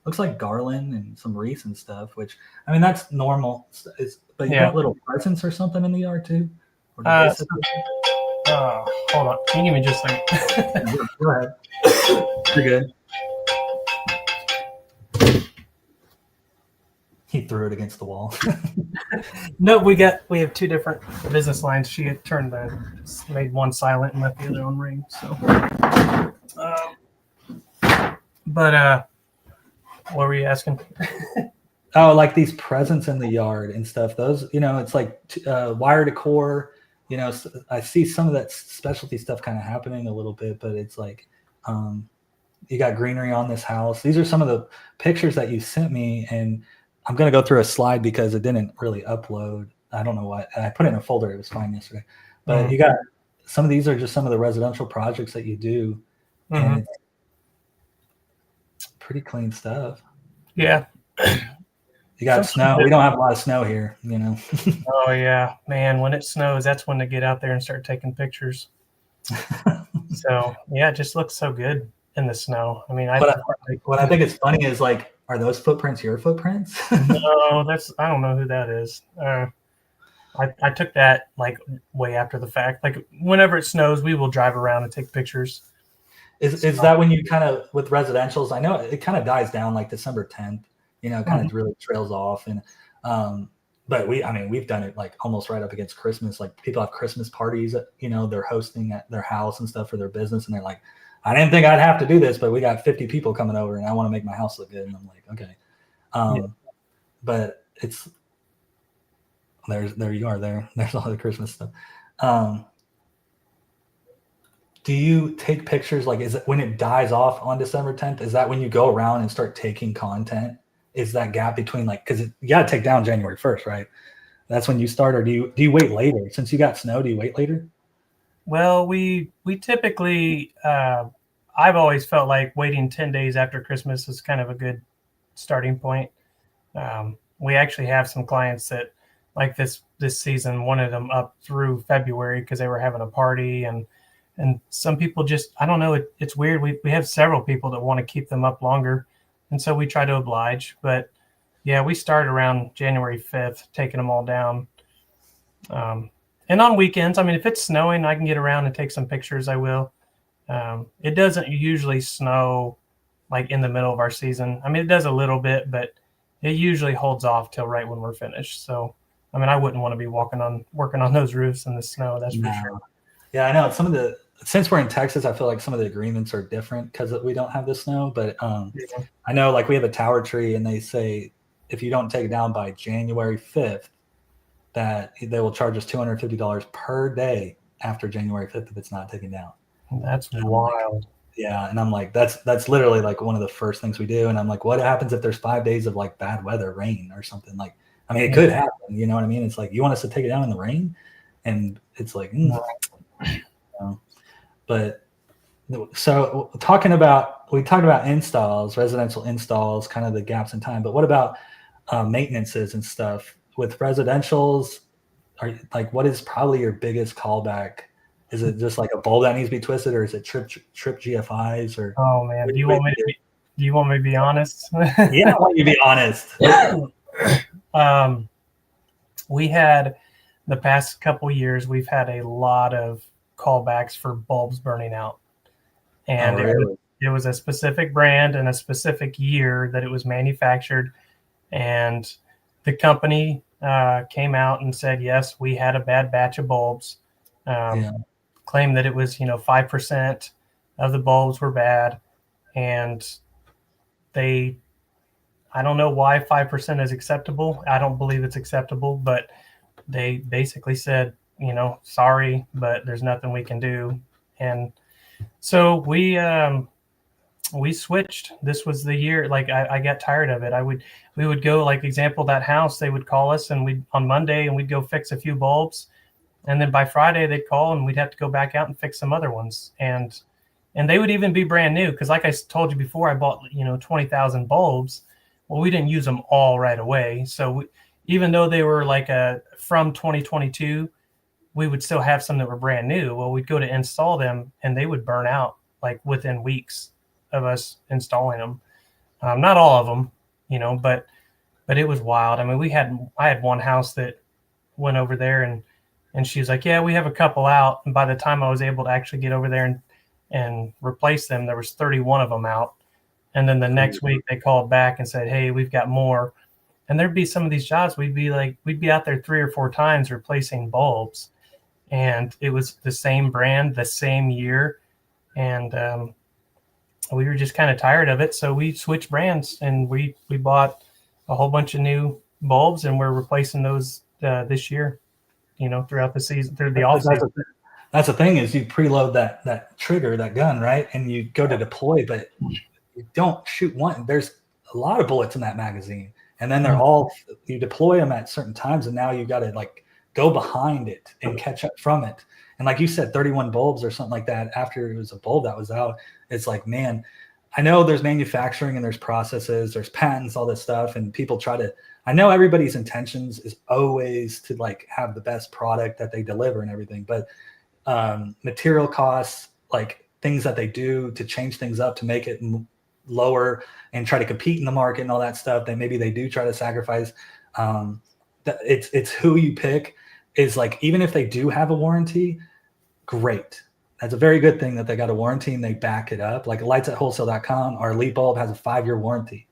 looks like garland and some wreaths and stuff, which, I mean, that's normal. But you got little presents or something in the yard too? Hold on. Can you give me just a second? Go ahead. You're good. He threw it against the wall. No, we have 2 different business lines. She had made one silent and left the other on ring. So, but what were you asking? Oh, like these presents in the yard and stuff. Those, you know, it's like wire decor. You know, I see some of that specialty stuff kind of happening a little bit, but it's like you got greenery on this house. These are some of the pictures that you sent me, and I'm going to go through a slide because it didn't really upload. I don't know why. I put it in a folder. It was fine yesterday. But you got some of these are just some of the residential projects that you do. And it's pretty clean stuff. Yeah. You got snow. We don't have a lot of snow here, you know. Oh yeah, man. When it snows, that's when to get out there and start taking pictures. So yeah, it just looks so good in the snow. I mean, what I think is funny is like, are those footprints your footprints? no, I don't know who that is. I took that like way after the fact. Like whenever it snows, we will drive around and take pictures. Is that when you kind of, with residentials, I know it kind of dies down like December 10th, you know, kind of really trails off. And but we've done it like almost right up against Christmas. Like people have Christmas parties, you know, they're hosting at their house and stuff for their business, and they're like, I didn't think I'd have to do this, but we got 50 people coming over and I want to make my house look good. And I'm like, okay. But it's, there you are there. There's all the Christmas stuff. Do you take pictures? Like, is it when it dies off on December 10th? Is that when you go around and start taking content? Is that gap between like, because you got to take down January 1st, right? That's when you start, or do you wait later? Since you got snow, do you wait later? Well, we typically, I've always felt like waiting 10 days after Christmas is kind of a good starting point. We actually have some clients that, like this season, wanted them up through February because they were having a party, and some people just, I don't know, it's weird. We have several people that want to keep them up longer, and so we try to oblige. But yeah, we start around January 5th, taking them all down. And on weekends, I mean, if it's snowing, I can get around and take some pictures. I will. It doesn't usually snow like in the middle of our season. I mean, it does a little bit, but it usually holds off till right when we're finished. So, I mean, I wouldn't want to be working on those roofs in the snow. That's for sure. Yeah, I know since we're in Texas, I feel like some of the agreements are different because we don't have the snow. But I know like we have a tower tree, and they say if you don't take it down by January 5th, that they will charge us $250 per day after January 5th if it's not taken down. That's wild. Yeah, and I'm like, that's literally like one of the first things we do. And I'm like, what happens if there's 5 days of like bad weather, rain or something? Like, I mean, it could happen. You know what I mean? It's like, you want us to take it down in the rain, and it's like, But so we talked about installs, residential installs, kind of the gaps in time. But what about maintenances and stuff with residentials? What is probably your biggest callback? Is it just like a bulb that needs to be twisted, or is it trip GFIs? Or oh man, do you want me to be honest? Yeah, I want you to be honest. We had the past couple years, we've had a lot of callbacks for bulbs burning out, and it was a specific brand and a specific year that it was manufactured, and the company came out and said, yes, we had a bad batch of bulbs. Claimed that it was 5% of the bulbs were bad, and I don't know why 5% is acceptable. I don't believe it's acceptable, but they basically said, sorry, but there's nothing we can do. And so we switched. This was the year, like I got tired of it. We would go, like example, that house, they would call us and on Monday, and we'd go fix a few bulbs. And then by Friday they'd call and we'd have to go back out and fix some other ones. And they would even be brand new. Cause like I told you before, I bought, 20,000 bulbs. Well, we didn't use them all right away. So even though they were like from 2022, we would still have some that were brand new. Well, we'd go to install them and they would burn out like within weeks of us installing them. Not all of them, but it was wild. I mean, I had one house that went over there and she was like, yeah, we have a couple out. And by the time I was able to actually get over there and replace them, there was 31 of them out. And then the next week they called back and said, hey, we've got more. And there'd be some of these jobs, we'd be out there 3 or 4 times replacing bulbs. And it was the same brand, the same year. And we were just kind of tired of it. So we switched brands and we bought a whole bunch of new bulbs, and we're replacing those this year, throughout the season, through the off season. That's the thing, is you preload that trigger, that gun, right? And you go to deploy, but you don't shoot one. There's a lot of bullets in that magazine. And then you deploy them at certain times, and now you got to like go behind it and catch up from it. And like you said, 31 bulbs or something like that, after it was a bulb that was out, it's like, man, I know there's manufacturing and there's processes, there's patents, all this stuff. And people try to I know everybody's intentions is always to like have the best product that they deliver and everything, but material costs, like things that they do to change things up to make it lower and try to compete in the market and all that stuff, that maybe they do try to sacrifice. It's who you pick is like, even if they do have a warranty, great. That's a very good thing that they got a warranty and they back it up. Like lightsatwholesale.com, our lead bulb has a 5-year warranty.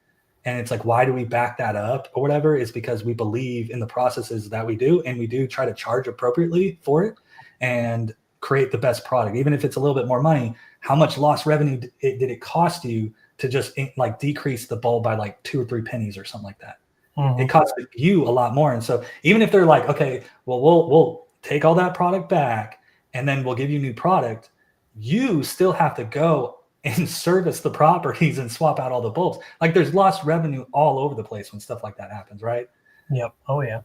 And it's like, why do we back that up or whatever? Is because we believe in the processes that we do, and we do try to charge appropriately for it and create the best product. Even if it's a little bit more money, how much lost revenue did it cost you to just like decrease the bulb by like 2 or 3 pennies or something like that? Mm-hmm. It costs you a lot more. And so even if they're like, okay, well, we'll take all that product back and then we'll give you new product, you still have to go and service the properties and swap out all the bulbs. Like there's lost revenue all over the place when stuff like that happens, right? Yep. Oh yeah.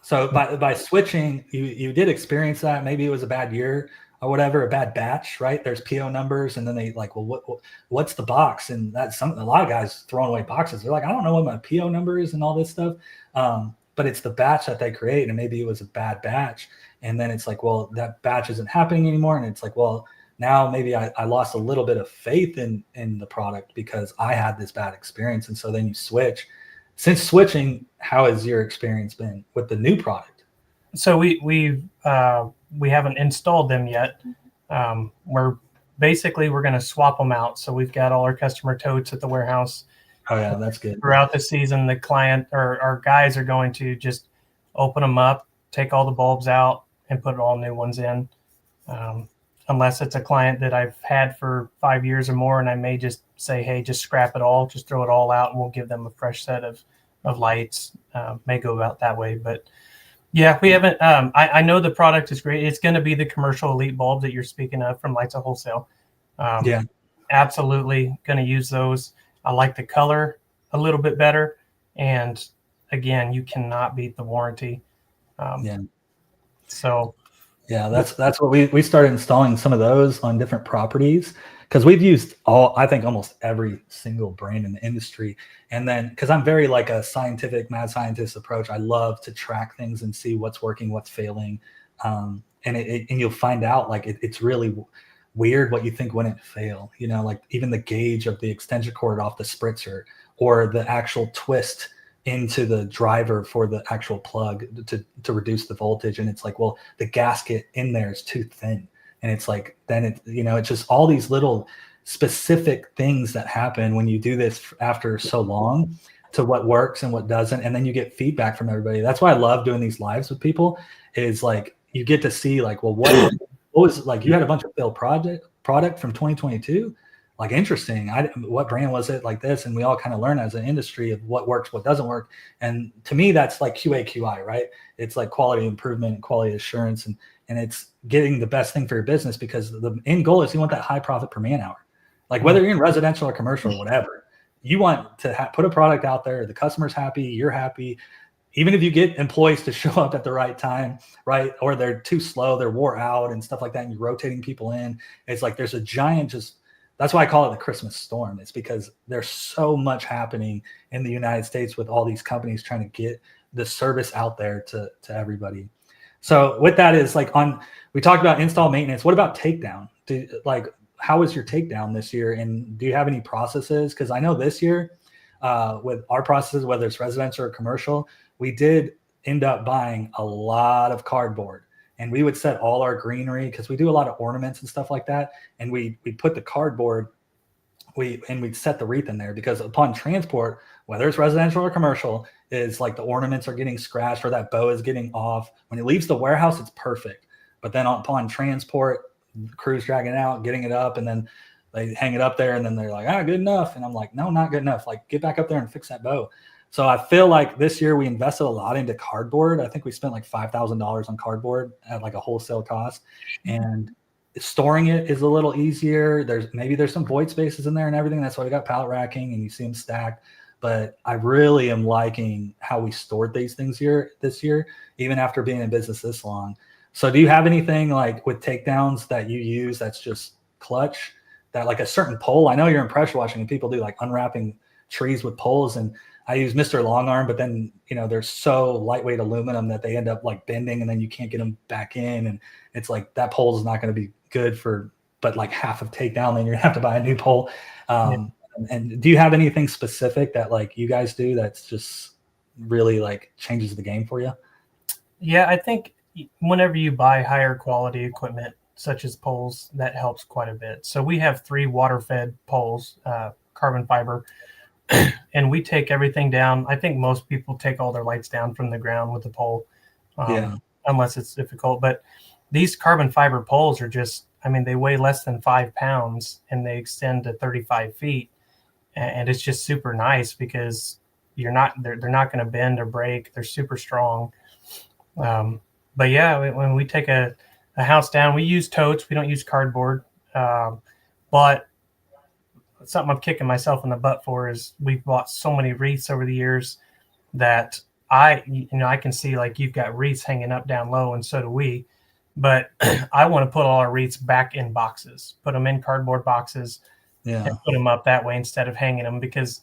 So by switching, you did experience that. Maybe it was a bad year or whatever, a bad batch, right? There's PO numbers, and then they like, well, what's the box? And that's a lot of guys throwing away boxes. They're like, I don't know what my PO number is and all this stuff. But it's the batch that they create, and maybe it was a bad batch. And then it's like, well, that batch isn't happening anymore. And it's like, well, now maybe I lost a little bit of faith in the product because I had this bad experience. And so then you switch. Since switching, how has your experience been with the new product? So we haven't installed them yet. We're going to swap them out. So we've got all our customer totes at the warehouse. Oh yeah, that's good. Throughout the season, the client or our guys are going to just open them up, take all the bulbs out, and put all new ones in. Unless it's a client that I've had for 5 years or more, and I may just say, hey, just scrap it all, just throw it all out, and we'll give them a fresh set of lights. May go about that way. But yeah, we haven't. I know the product is great. It's going to be the commercial elite bulb that you're speaking of from Lights at Wholesale. Yeah, absolutely going to use those. I like the color a little bit better. And again, you cannot beat the warranty. Yeah. So. Yeah, that's what we started installing some of those on different properties, because we've used I think almost every single brand in the industry. And then because I'm very like a scientific mad scientist approach, I love to track things and see what's working, what's failing. And you'll find out like it's really weird what you think wouldn't fail, like even the gauge of the extension cord off the spritzer or the actual twist into the driver for the actual plug to reduce the voltage. And it's like, well, the gasket in there is too thin. And it's like, then it's just all these little specific things that happen when you do this after so long to what works and what doesn't. And then you get feedback from everybody. That's why I love doing these lives with people, is like, you get to see like, well, what was like, you had a bunch of failed product from 2022. Like, interesting. What brand was it like this? And we all kind of learn as an industry of what works, what doesn't work. And to me, that's like QA/QI, right? It's like quality improvement and quality assurance. And it's getting the best thing for your business, because the end goal is you want that high profit per man hour. Like whether you're in residential or commercial or whatever, you want to put a product out there. The customer's happy, you're happy. Even if you get employees to show up at the right time, right? Or they're too slow, they're wore out and stuff like that, and you're rotating people in. It's like there's a giant that's why I call it the Christmas storm. It's because there's so much happening in the United States with all these companies trying to get the service out there to everybody. So with that is like we talked about install maintenance. What about takedown? How was your takedown this year? And do you have any processes? Because I know this year with our processes, whether it's residential or commercial, we did end up buying a lot of cardboard. And we would set all our greenery, because we do a lot of ornaments and stuff like that. And we put the cardboard, we'd set the wreath in there, because upon transport, whether it's residential or commercial, is like the ornaments are getting scratched or that bow is getting off. When it leaves the warehouse, it's perfect. But then upon transport, the crew's dragging it out, getting it up, and then they hang it up there, and then they're like, good enough. And I'm like, no, not good enough. Like, get back up there and fix that bow. So I feel like this year we invested a lot into cardboard. I think we spent like $5,000 on cardboard at like a wholesale cost, and storing it is a little easier. There's some void spaces in there and everything. That's why we got pallet racking and you see them stacked. But I really am liking how we stored these things this year, even after being in business this long. So do you have anything like with takedowns that you use that's just clutch, that like a certain pole? I know you're in pressure washing and people do like unwrapping trees with poles, and I use Mr. Longarm, but then, they're so lightweight aluminum that they end up like bending and then you can't get them back in. And it's like that pole is not going to be good but like half of takedown, then you're gonna have to buy a new pole. And do you have anything specific that like you guys do that's just really like changes the game for you? Yeah, I think whenever you buy higher quality equipment, such as poles, that helps quite a bit. So we have 3 water-fed poles, carbon fiber, and we take everything down. I think most people take all their lights down from the ground with the pole, unless it's difficult. But these carbon fiber poles are just, they weigh less than 5 pounds and they extend to 35 feet. And it's just super nice because they're not going to bend or break. They're super strong. But yeah, when we take a house down, we use totes. We don't use cardboard. But something I'm kicking myself in the butt for is we've bought so many wreaths over the years that I can see like you've got wreaths hanging up down low, and so do we. But I want to put all our wreaths back in boxes, put them in cardboard boxes, and put them up that way instead of hanging them, because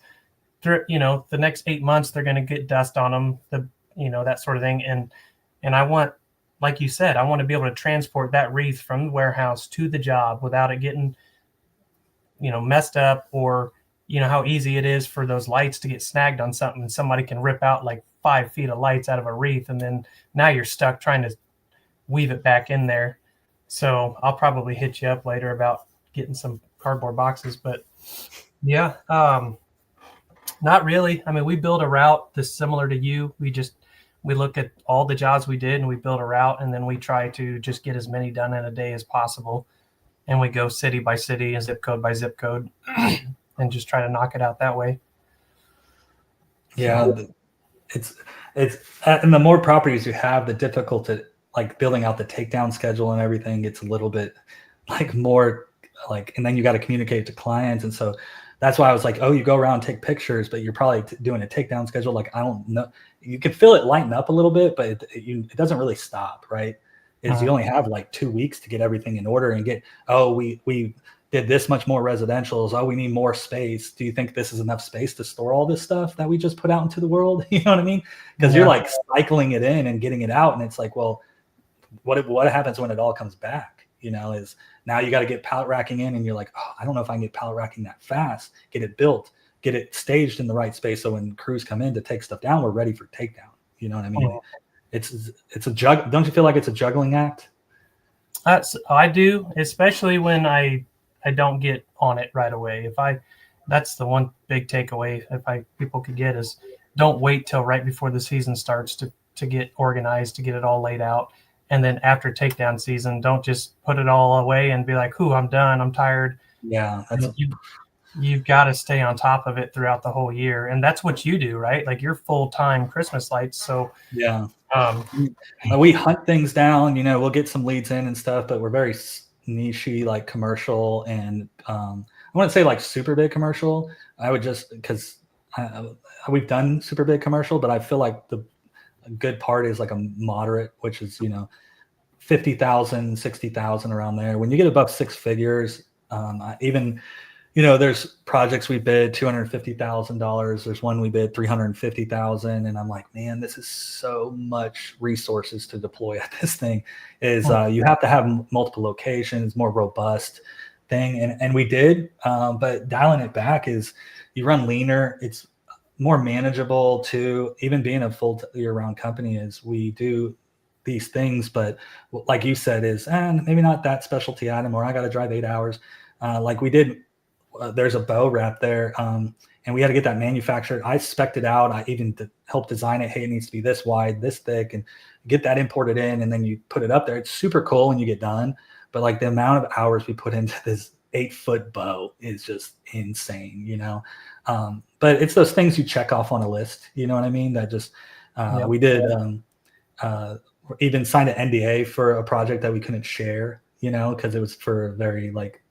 the next 8 months they're going to get dust on them, that sort of thing. And I want, like you said, I want to be able to transport that wreath from the warehouse to the job without it getting, messed up, or, how easy it is for those lights to get snagged on something and somebody can rip out like 5 feet of lights out of a wreath. And then now you're stuck trying to weave it back in there. So I'll probably hit you up later about getting some cardboard boxes, but yeah, not really. We build a route that's similar to you. We look at all the jobs we did and we build a route, and then we try to just get as many done in a day as possible. And we go city by city and zip code by zip code and just try to knock it out that way. Yeah. It's and the more properties you have, the difficult like building out the takedown schedule and everything gets a little bit like more like, and then you got to communicate to clients. And so that's why I was like, oh, you go around and take pictures, but you're probably doing a takedown schedule. Like, I don't know. You can feel it lighten up a little bit, but it doesn't really stop, right? You only have like 2 weeks to get everything in order and get, we did this much more residentials. Oh, we need more space. Do you think this is enough space to store all this stuff that we just put out into the world? You know what I mean? Because you're like cycling it in and getting it out. And it's like, well, what happens when it all comes back? Is now you got to get pallet racking in, and you're like, oh, I don't know if I can get pallet racking that fast, get it built, get it staged in the right space. So when crews come in to take stuff down, we're ready for takedown. You know what I mean? It's a don't you feel like it's a juggling act? I do, especially when I don't get on it right away. That's the one big takeaway people could get is don't wait till right before the season starts to get organized, to get it all laid out. And then after takedown season, don't just put it all away and be like, I'm done, I'm tired. Yeah. You've got to stay on top of it throughout the whole year. And that's what you do, right? Like you're full-time Christmas lights. So yeah. We hunt things down, we'll get some leads in and stuff, but we're very niche-y, like commercial, and I wouldn't say like super big commercial. I would just, because we've done super big commercial, but I feel like the good part is like a moderate, which is 50,000, 60,000 around there. When you get above 6 figures, even there's projects we bid $250,000. There's one we bid $350,000, and I'm like, man, this is so much resources to deploy at this thing. You have to have multiple locations, more robust thing, and we did, but dialing it back is you run leaner. It's more manageable too. Even being a full year-round company, is we do these things, but like you said, is maybe not that specialty item, or I got to drive 8 hours. Like we did. There's a bow wrap there, and we had to get that manufactured. I spec'd it out. I even helped design it. Hey, it needs to be this wide, this thick, and get that imported in, and then you put it up there. It's super cool when you get done, but like the amount of hours we put into this 8-foot bow is just insane, but it's those things you check off on a list, you know what I mean? That just, we did, even signed an NDA for a project that we couldn't share, because it was for a very like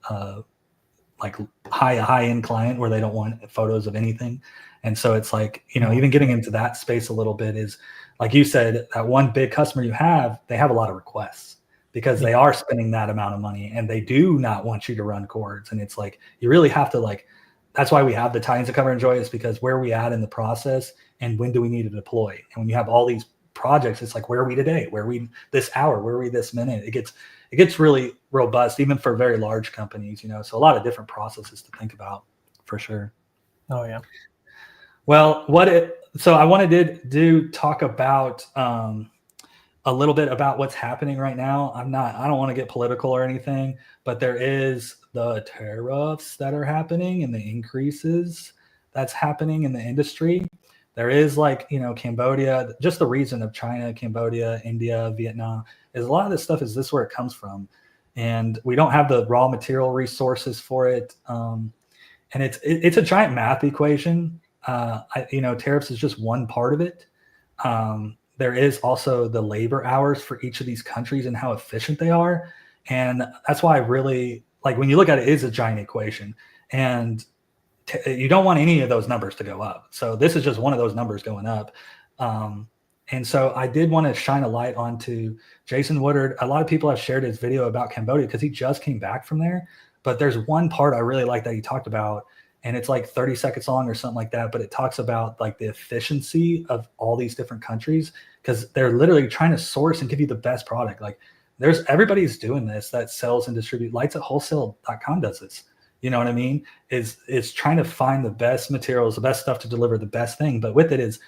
high-end client where they don't want photos of anything. And so it's like, even getting into that space a little bit is, like you said, that one big customer you have, they have a lot of requests because they are spending that amount of money and they do not want you to run cords. And it's like, you really have to like that's why we have the tie-ins to Cover and Enjoy, is because where are we at in the process and when do we need to deploy? And when you have all these projects, it's like, where are we today? Where are we this hour? Where are we this minute? It gets really robust, even for very large companies, so a lot of different processes to think about for sure. Oh yeah. Well, so I wanted to talk about a little bit about what's happening right now. I don't want to get political or anything, but there is the tariffs that are happening and the increases that's happening in the industry. There is Cambodia, just the reason of China, Cambodia, India, Vietnam, is a lot of this stuff is this where it comes from. And we don't have the raw material resources for it. And it's a giant math equation. Tariffs is just one part of it. There is also the labor hours for each of these countries and how efficient they are. And that's why I really when you look at it, it is a giant equation. And you don't want any of those numbers to go up. So this is just one of those numbers going up. And so I did want to shine a light onto Jason Woodard. A lot of people have shared his video about Cambodia because he just came back from there. But there's one part I really like that he talked about, and it's like 30 seconds long or something like that. But it talks about the efficiency of all these different countries, because they're literally trying to source and give you the best product. Everybody's doing this that sells and distribute. Lightsatwholesale.com does this. You know what I mean? Is trying to find the best materials, the best stuff to deliver the best thing. But with it is,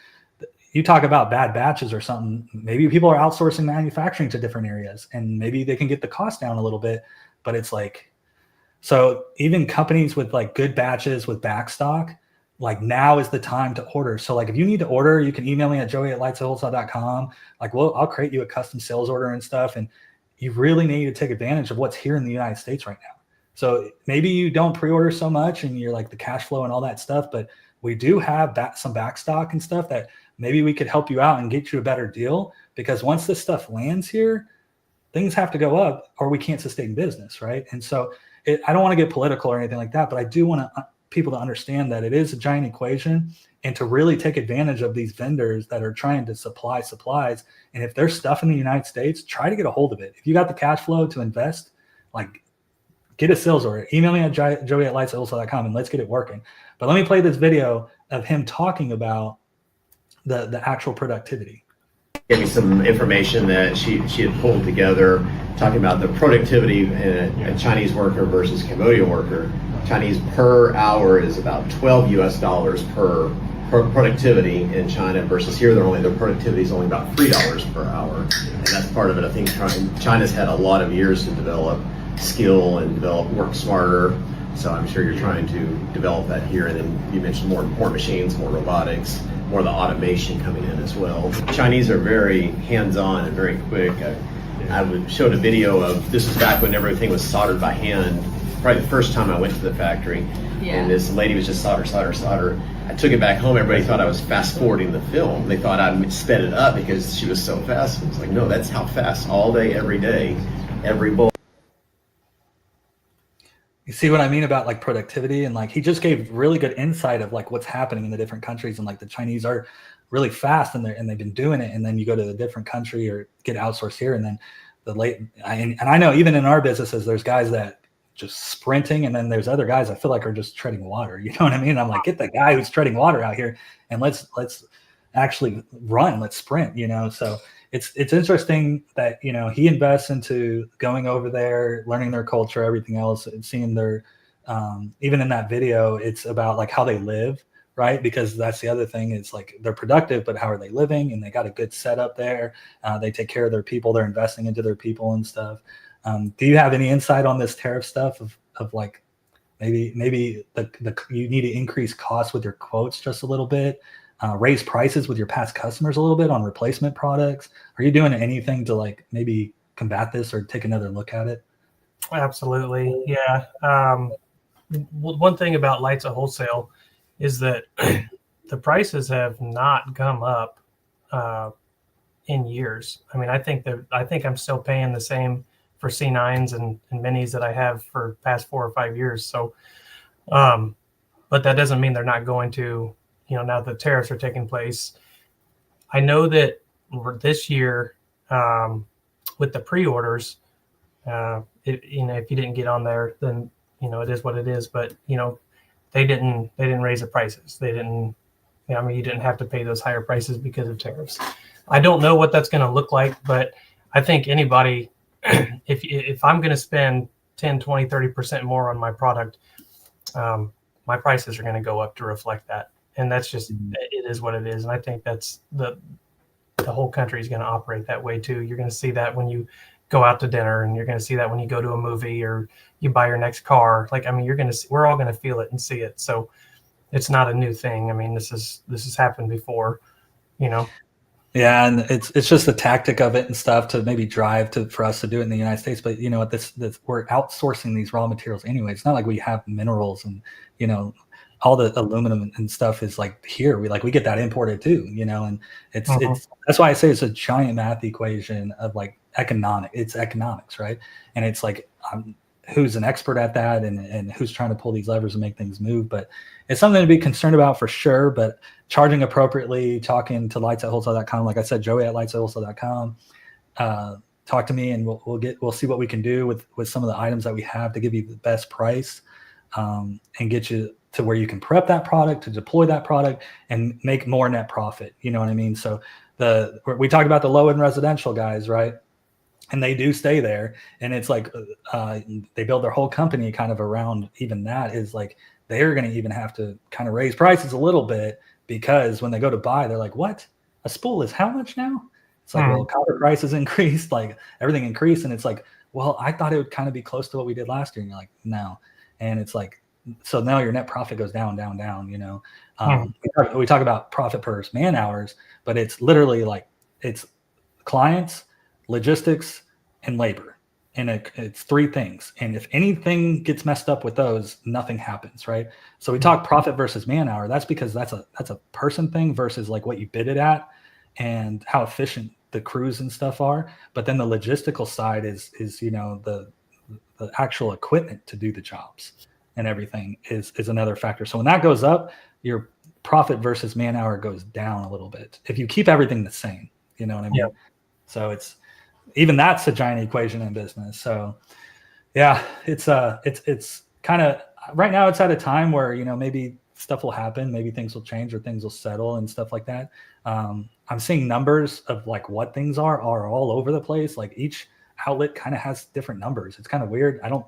you talk about bad batches or something. Maybe people are outsourcing manufacturing to different areas, and maybe they can get the cost down a little bit. But it's so even companies with good batches with backstock, now is the time to order. So if you need to order, you can email me at joey@lightsatwholesale.com. I'll create you a custom sales order and stuff. And you really need to take advantage of what's here in the United States right now. So maybe you don't pre-order so much and you're the cash flow and all that stuff, but we do have some backstock and stuff that maybe we could help you out and get you a better deal, because once this stuff lands here, things have to go up or we can't sustain business, right? And so I don't want to get political or anything like that, but I do want people to understand that it is a giant equation, and to really take advantage of these vendors that are trying to supply supplies. And if there's stuff in the United States, try to get a hold of it. If you got the cash flow to invest, get a sales order. Email me at joey@lightsatwholesale.com and let's get it working. But let me play this video of him talking about the actual productivity. Gave me some information that she had pulled together, talking about the productivity in a Chinese worker versus Cambodian worker. Chinese per hour is about $12 US per productivity in China, versus here their productivity is only about $3 per hour. And that's part of it. I think China's had a lot of years to develop skill and work smarter. So I'm sure you're trying to develop that here. And then you mentioned more machines, more robotics, more of the automation coming in as well. Chinese are very hands-on and very quick. I showed a video of, this was back when everything was soldered by hand, probably the first time I went to the factory. Yeah. And this lady was just solder. I took it back home. Everybody thought I was fast forwarding the film. They thought I sped it up because she was so fast. It's no, that's how fast, all day, every bowl. You see what I mean about productivity? And he just gave really good insight of what's happening in the different countries. And the Chinese are really fast and they've been doing it. And then you go to a different country or get outsourced here. And then and I know even in our businesses, there's guys that just sprinting. And then there's other guys I feel like are just treading water. You know what I mean? I'm get the guy who's treading water out here and let's actually run, let's sprint, So it's interesting that, he invests into going over there, learning their culture, everything else, and seeing their, even in that video, it's about how they live, right? Because that's the other thing is they're productive, but how are they living? And they got a good setup there. They take care of their people. They're investing into their people and stuff. Do you have any insight on this tariff stuff of maybe you need to increase costs with your quotes just a little bit? Raise prices with your past customers a little bit on replacement products? Are you doing anything to maybe combat this or take another look at it? Absolutely. Yeah. One thing about Lights at Wholesale is that the prices have not come up in years. I mean, I think I'm still paying the same for C9s and minis that I have for past 4 or 5 years. So, but that doesn't mean they're not going to, now the tariffs are taking place. I know that this year, with the pre-orders, if you didn't get on there, then, it is what it is. But, they didn't raise the prices. They didn't, I mean, you didn't have to pay those higher prices because of tariffs. I don't know what that's going to look like, but I think anybody, if I'm going to spend 10, 20, 30% more on my product, my prices are going to go up to reflect that. And that's just, it is what it is. And I think that's the whole country is going to operate that way too. You're going to see that when you go out to dinner, and you're going to see that when you go to a movie or you buy your next car. Like, I mean, we're all going to feel it and see it. So it's not a new thing. I mean, this has happened before, you know? Yeah, and it's just the tactic of it and stuff to maybe drive for us to do it in the United States. But you know what, this we're outsourcing these raw materials anyway. It's not like we have minerals and, you know, all the aluminum and stuff is like here. We get that imported too, you know, and it's that's why I say it's a giant math equation of like it's economics, right? And it's like who's an expert at that and who's trying to pull these levers and make things move. But it's something to be concerned about for sure. But charging appropriately, talking to lights@wholesale.com, like I said, Joey at lights@wholesale.com, talk to me, and we'll see what we can do with some of the items that we have to give you the best price, and get you to where you can prep that product, to deploy that product, and make more net profit. You know what I mean? So we talk about the low end residential guys, right? And they do stay there, and it's like they build their whole company kind of around even that. Is like they're going to even have to kind of raise prices a little bit, because when they go to buy, they're like, what? A spool is how much now? It's like, well, copper prices increased, like everything increased. And it's like, well, I thought it would kind of be close to what we did last year. And you're like, no. And it's like, so now your net profit goes down, down, down, you know. We talk about profit per man hours, but it's literally like it's clients, logistics, and labor. And it's three things. And if anything gets messed up with those, nothing happens, right? So we talk profit versus man hour. That's because that's a person thing versus like what you bid it at and how efficient the crews and stuff are. But then the logistical side is you know, the actual equipment to do the jobs and everything is another factor. So when that goes up, your profit versus man hour goes down a little bit if you keep everything the same. You know what I mean? Yep. So even that's a giant equation in business. So yeah, it's kind of right now it's at a time where, you know, maybe stuff will happen, maybe things will change or things will settle and stuff like that. I'm seeing numbers of like what things are all over the place. Like each outlet kind of has different numbers. It's kind of weird. I don't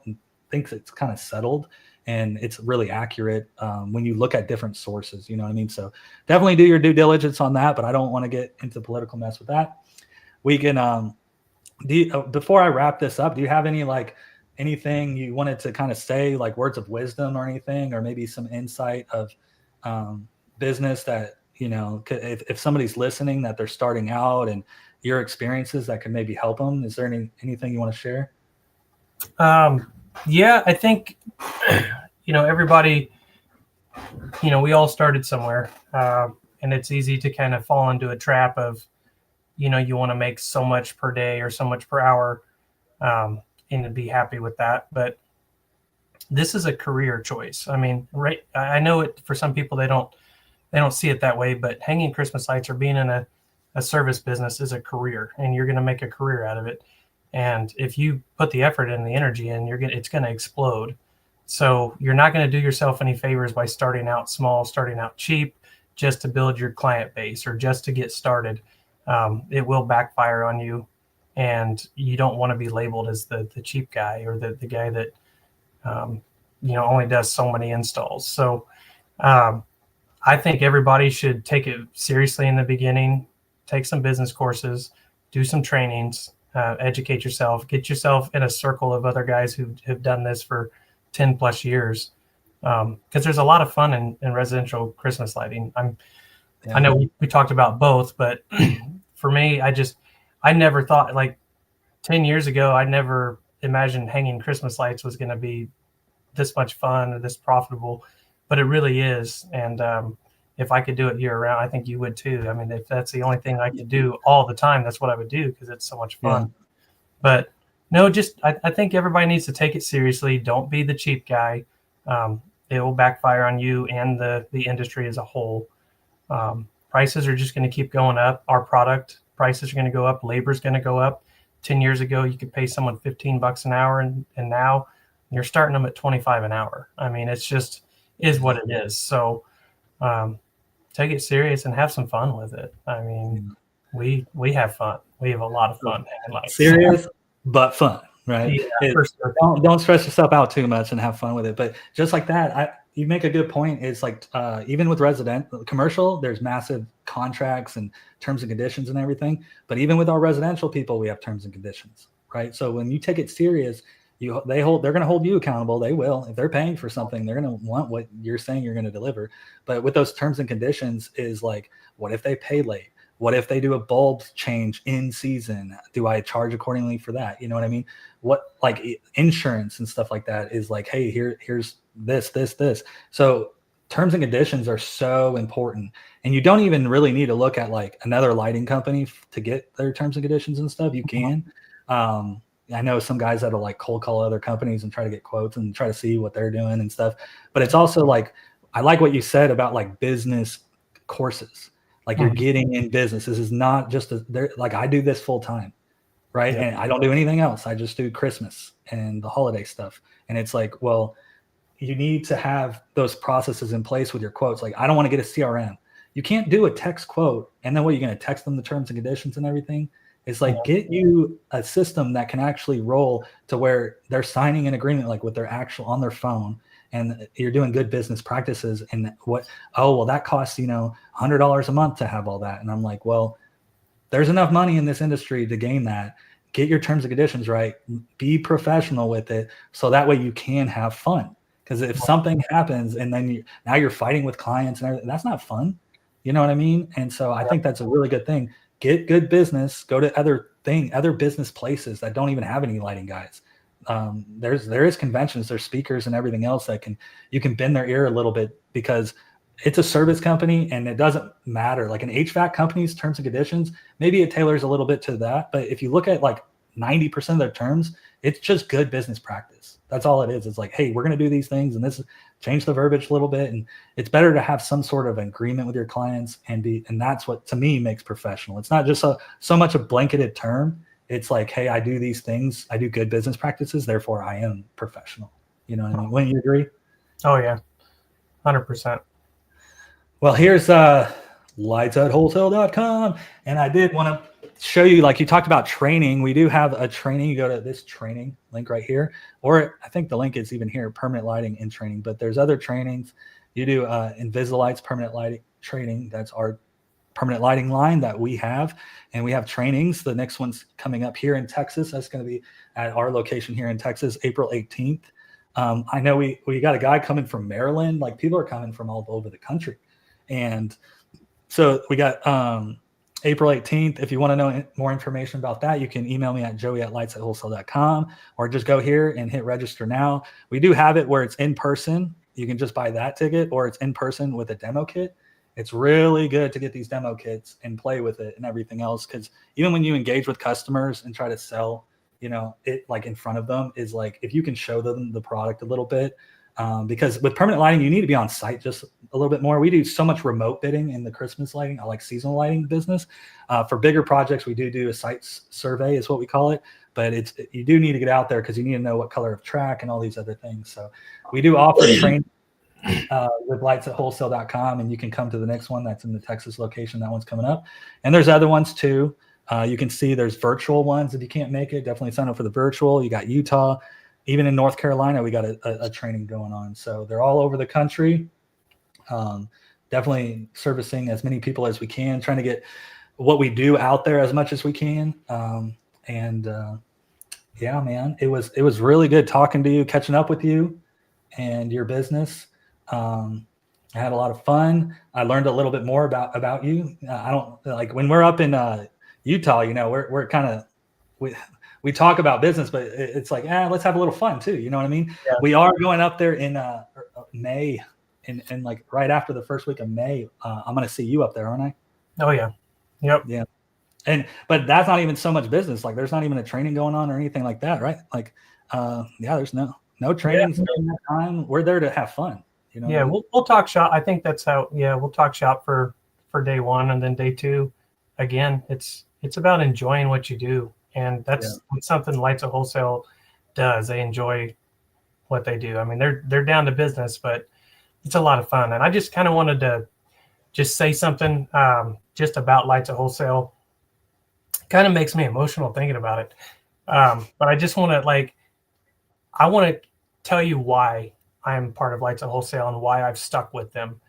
think it's kind of settled and it's really accurate when you look at different sources, you know what I mean? So definitely do your due diligence on that, but I don't want to get into political mess with that. We can, before I wrap this up, do you have anything you wanted to kind of say, like words of wisdom or anything, or maybe some insight of business that, you know, if somebody's listening that they're starting out and your experiences that could maybe help them? Is there anything you want to share? Yeah, I think, you know, everybody, you know, we all started somewhere, and it's easy to kind of fall into a trap of, you know, you want to make so much per day or so much per hour, and to be happy with that. But this is a career choice. I mean, right. I know it for some people, they don't see it that way, but hanging Christmas lights or being in a service business is a career, and you're going to make a career out of it. And if you put the effort and the energy in, it's going to explode. So you're not going to do yourself any favors by starting out small, starting out cheap, just to build your client base or just to get started. It will backfire on you, and you don't want to be labeled as the cheap guy or the guy that, you know, only does so many installs. So I think everybody should take it seriously in the beginning, take some business courses, do some trainings, educate yourself, get yourself in a circle of other guys who have done this for 10 plus years. Because there's a lot of fun in residential Christmas lighting. I know we talked about both, but for me, I never thought, like 10 years ago, I never imagined hanging Christmas lights was going to be this much fun or this profitable, but it really is. And if I could do it year round, I think you would too. I mean, if that's the only thing I could do all the time, that's what I would do, because it's so much fun. Yeah. But no, I think everybody needs to take it seriously. Don't be the cheap guy. It will backfire on you and the industry as a whole. Prices are just going to keep going up. Our product prices are going to go up. Labor is going to go up. 10 years ago, you could pay someone $15 an hour, and now you're starting them at $25 an hour. I mean, it's is what it is. So take it serious and have some fun with it. I mean, we have fun. We have a lot of fun. Serious but fun, right? Yeah, for sure. Don't stress yourself out too much and have fun with it. But just like that, you make a good point. It's like even with commercial, there's massive contracts and terms and conditions and everything. But even with our residential people, we have terms and conditions, right? So when you take it serious, they're going to hold you accountable. They will. If they're paying for something, they're going to want what you're saying you're going to deliver. But with those terms and conditions is like, what if they pay late? What if they do a bulb change in season? Do I charge accordingly for that? You know what I mean? What, like insurance and stuff like that is like, hey, here's this. So terms and conditions are so important. And you don't even really need to look at like another lighting company to get their terms and conditions and stuff. You can. I know some guys that'll like cold call other companies and try to get quotes and try to see what they're doing and stuff. But it's also like, I like what you said about like business courses. Like you're getting in business. This is not just like I do this full time, right? Yeah. And I don't do anything else. I just do Christmas and the holiday stuff. And it's like, well, you need to have those processes in place with your quotes. Like I don't want to get a CRM. You can't do a text quote and then what, you're going to text them the terms and conditions and everything. It's like get you a system that can actually roll to where they're signing an agreement like with their actual on their phone. And you're doing good business practices and that costs, $100 a month to have all that. And I'm like, well, there's enough money in this industry to gain that. Get your terms and conditions right. Be professional with it. So that way you can have fun. Because if something happens and then now you're fighting with clients and everything, that's not fun. You know what I mean? And so I think that's a really good thing. Get good business, go to other business places that don't even have any lighting guys. There is conventions, there's speakers and everything else that you can bend their ear a little bit because it's a service company and it doesn't matter. Like an HVAC company's terms and conditions, maybe it tailors a little bit to that. But if you look at like 90% of their terms, it's just good business practice. That's all it is. It's like, hey, we're going to do these things and this change the verbiage a little bit. And it's better to have some sort of agreement with your clients and that's what to me makes professional. It's not just so much a blanketed term. It's like, hey, I do these things. I do good business practices. Therefore, I am professional. You know what I mean? Wouldn't you agree? Oh, yeah. 100%. Well, here's lightsatwholesale.com. And I did want to show you, like you talked about training. We do have a training. You go to this training link right here. Or I think the link is even here, permanent lighting and training. But there's other trainings. You do Invisalight's permanent lighting training. That's our permanent lighting line that we have, and we have trainings. The next one's coming up here in Texas. That's going to be at our location here in Texas, April 18th. I know we got a guy coming from Maryland. Like people are coming from all over the country, and so we got April 18th. If you want to know more information about that, you can email me at joey@lightsatwholesale.com or just go here and hit register now. We do have it where it's in person. You can just buy that ticket, or it's in person with a demo kit. It's really good to get these demo kits and play with it and everything else. Because even when you engage with customers and try to sell, it like in front of them is like, if you can show them the product a little bit, because with permanent lighting, you need to be on site just a little bit more. We do so much remote bidding in the Christmas lighting, I like seasonal lighting business. For bigger projects, we do a site survey is what we call it. But you do need to get out there because you need to know what color of track and all these other things. So we do offer training with lightsatwholesale.com, and you can come to the next one that's in the Texas location. That one's coming up, and there's other ones too. You can see there's virtual ones. If you can't make it, definitely sign up for the virtual. You got Utah, even in North Carolina, we got a training going on. So they're all over the country. Definitely servicing as many people as we can, trying to get what we do out there as much as we can. Yeah, man, it was really good talking to you, catching up with you and your business. I had a lot of fun. I learned a little bit more about you. I don't like when we're up in Utah, we're kind of, we talk about business, but it's like, let's have a little fun too. You know what I mean? Yeah. We are going up there in May and like right after the first week of May, I'm going to see you up there, aren't I? Oh yeah. Yep. Yeah. But that's not even so much business. Like there's not even a training going on or anything like that. Right. Like, there's no trainings during that time. We're there to have fun. Yeah, we'll talk shop. I think that's how. Yeah, we'll talk shop for day one, and then day two. Again, it's about enjoying what you do, and that's something Lights at Wholesale does. They enjoy what they do. I mean, they're down to business, but it's a lot of fun. And I just kind of wanted to just say something just about Lights at Wholesale. Kind of makes me emotional thinking about it. But I just want to I want to tell you why I'm part of Lights at Wholesale and why I've stuck with them.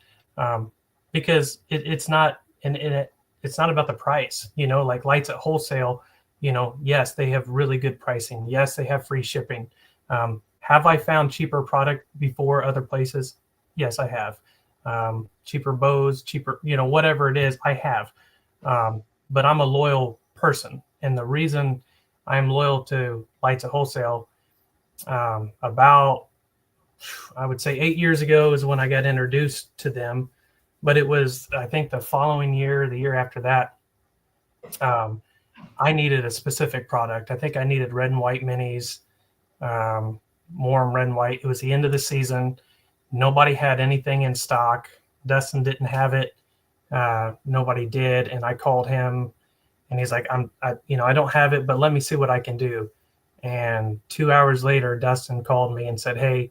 Because it's not it's not about the price, like Lights at Wholesale, yes, they have really good pricing. Yes, they have free shipping. Have I found cheaper product before other places? Yes, I have. Cheaper bows, cheaper, whatever it is, I have. But I'm a loyal person. And the reason I'm loyal to Lights at Wholesale, about, I would say 8 years ago is when I got introduced to them. But it was, I think, the following year, the year after that, I needed a specific product. I think I needed red and white minis, warm red and white. It was the end of the season. Nobody had anything in stock. Dustin didn't have it. Nobody did. And I called him and he's like, I don't have it, but let me see what I can do. And 2 hours later, Dustin called me and said, hey,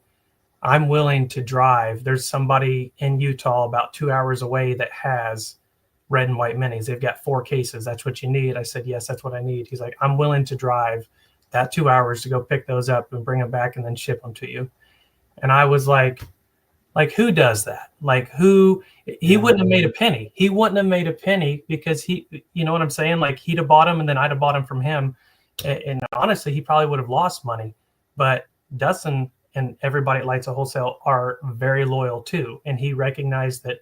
I'm willing to drive. There's somebody in Utah about 2 hours away that has red and white minis. They've got 4 cases. That's what you need. I said, yes, that's what I need. He's like, I'm willing to drive that 2 hours to go pick those up and bring them back and then ship them to you. And I was like, who does that? He wouldn't have made a penny. He wouldn't have made a penny because he, you know what I'm saying? He'd have bought them and then I'd have bought them from him. And honestly, he probably would have lost money. But Dustin and everybody at Lights at Wholesale are very loyal too. And he recognized that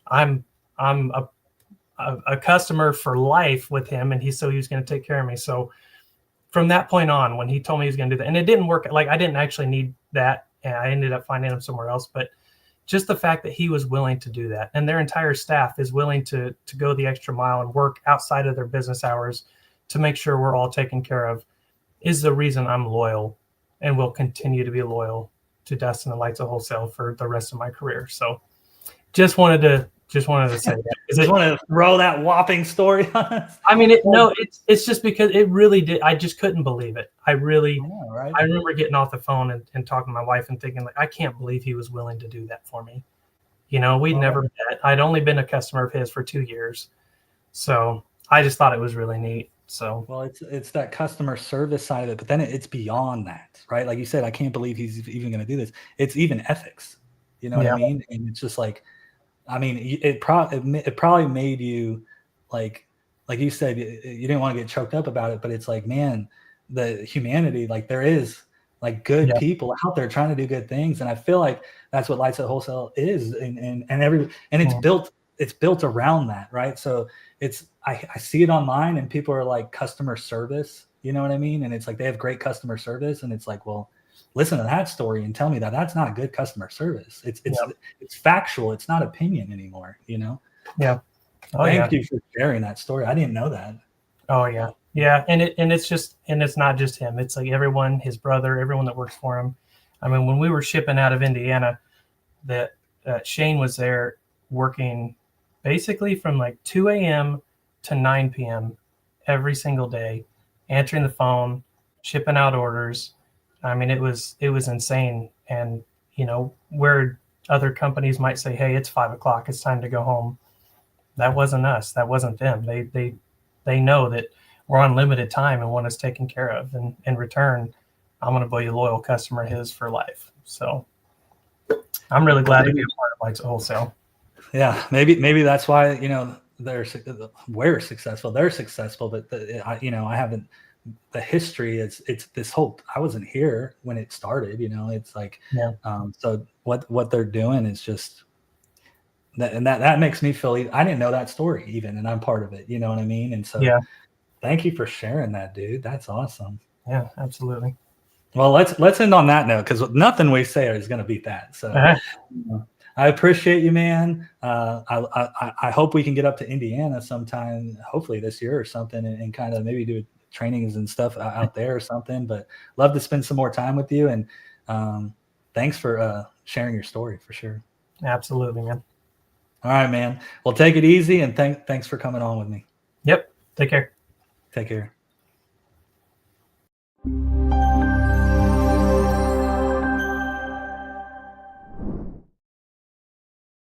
I'm a customer for life with him. And he was going to take care of me. So from that point on, when he told me he was going to do that, and it didn't work, I didn't actually need that. And I ended up finding him somewhere else. But just the fact that he was willing to do that, and their entire staff is willing to go the extra mile and work outside of their business hours to make sure we're all taken care of, is the reason I'm loyal and will continue to be loyal to Dustin and Lights at Wholesale for the rest of my career. So just wanted to say that. Just want to throw that whopping story on us. I mean, it's just because it really did. I just couldn't believe it. I remember getting off the phone and talking to my wife and thinking, I can't believe he was willing to do that for me. We'd never met. I'd only been a customer of his for 2 years. So I just thought it was really neat. So, well, it's that customer service side of it, but then it's beyond that, right? Like you said, I can't believe he's even going to do this. It's even ethics, you know what I mean? And it's just it probably made you like you said, you didn't want to get choked up about it, but it's man, the humanity, there is good people out there trying to do good things. And I feel like that's what Lights at Wholesale is. And it's built around that. Right. So I see it online and people are customer service, you know what I mean? And it's they have great customer service. And it's well, listen to that story and tell me that that's not good customer service. It's factual. It's not opinion anymore, Yeah. Thank you for sharing that story. I didn't know that. Oh yeah. Yeah. And it's not just him. It's everyone, his brother, everyone that works for him. I mean, when we were shipping out of Indiana, that Shane was there working basically from 2 a.m. to 9 p.m. every single day, answering the phone, shipping out orders. I mean, it was insane. And, where other companies might say, hey, it's 5 o'clock, it's time to go home. That wasn't us. That wasn't them. They know that we're on limited time and want us taken care of. And in return, I'm going to be a loyal customer of his for life. So I'm really glad to be a part of Lights at Wholesale. Yeah. Maybe that's why, we're successful. They're successful, but I haven't. The history is it's this whole. I wasn't here when it started. It's so what they're doing is just that, and that makes me feel. I didn't know that story even, and I'm part of it. You know what I mean? And so, thank you for sharing that, dude. That's awesome. Yeah, absolutely. Well, let's end on that note because nothing we say is going to beat that. So. I appreciate you, man. I hope we can get up to Indiana sometime, hopefully this year or something, and kind of maybe do trainings and stuff out there or something. But love to spend some more time with you. And thanks for sharing your story for sure. Absolutely, man. All right, man. Well, take it easy, and thanks for coming on with me. Yep. Take care. Take care.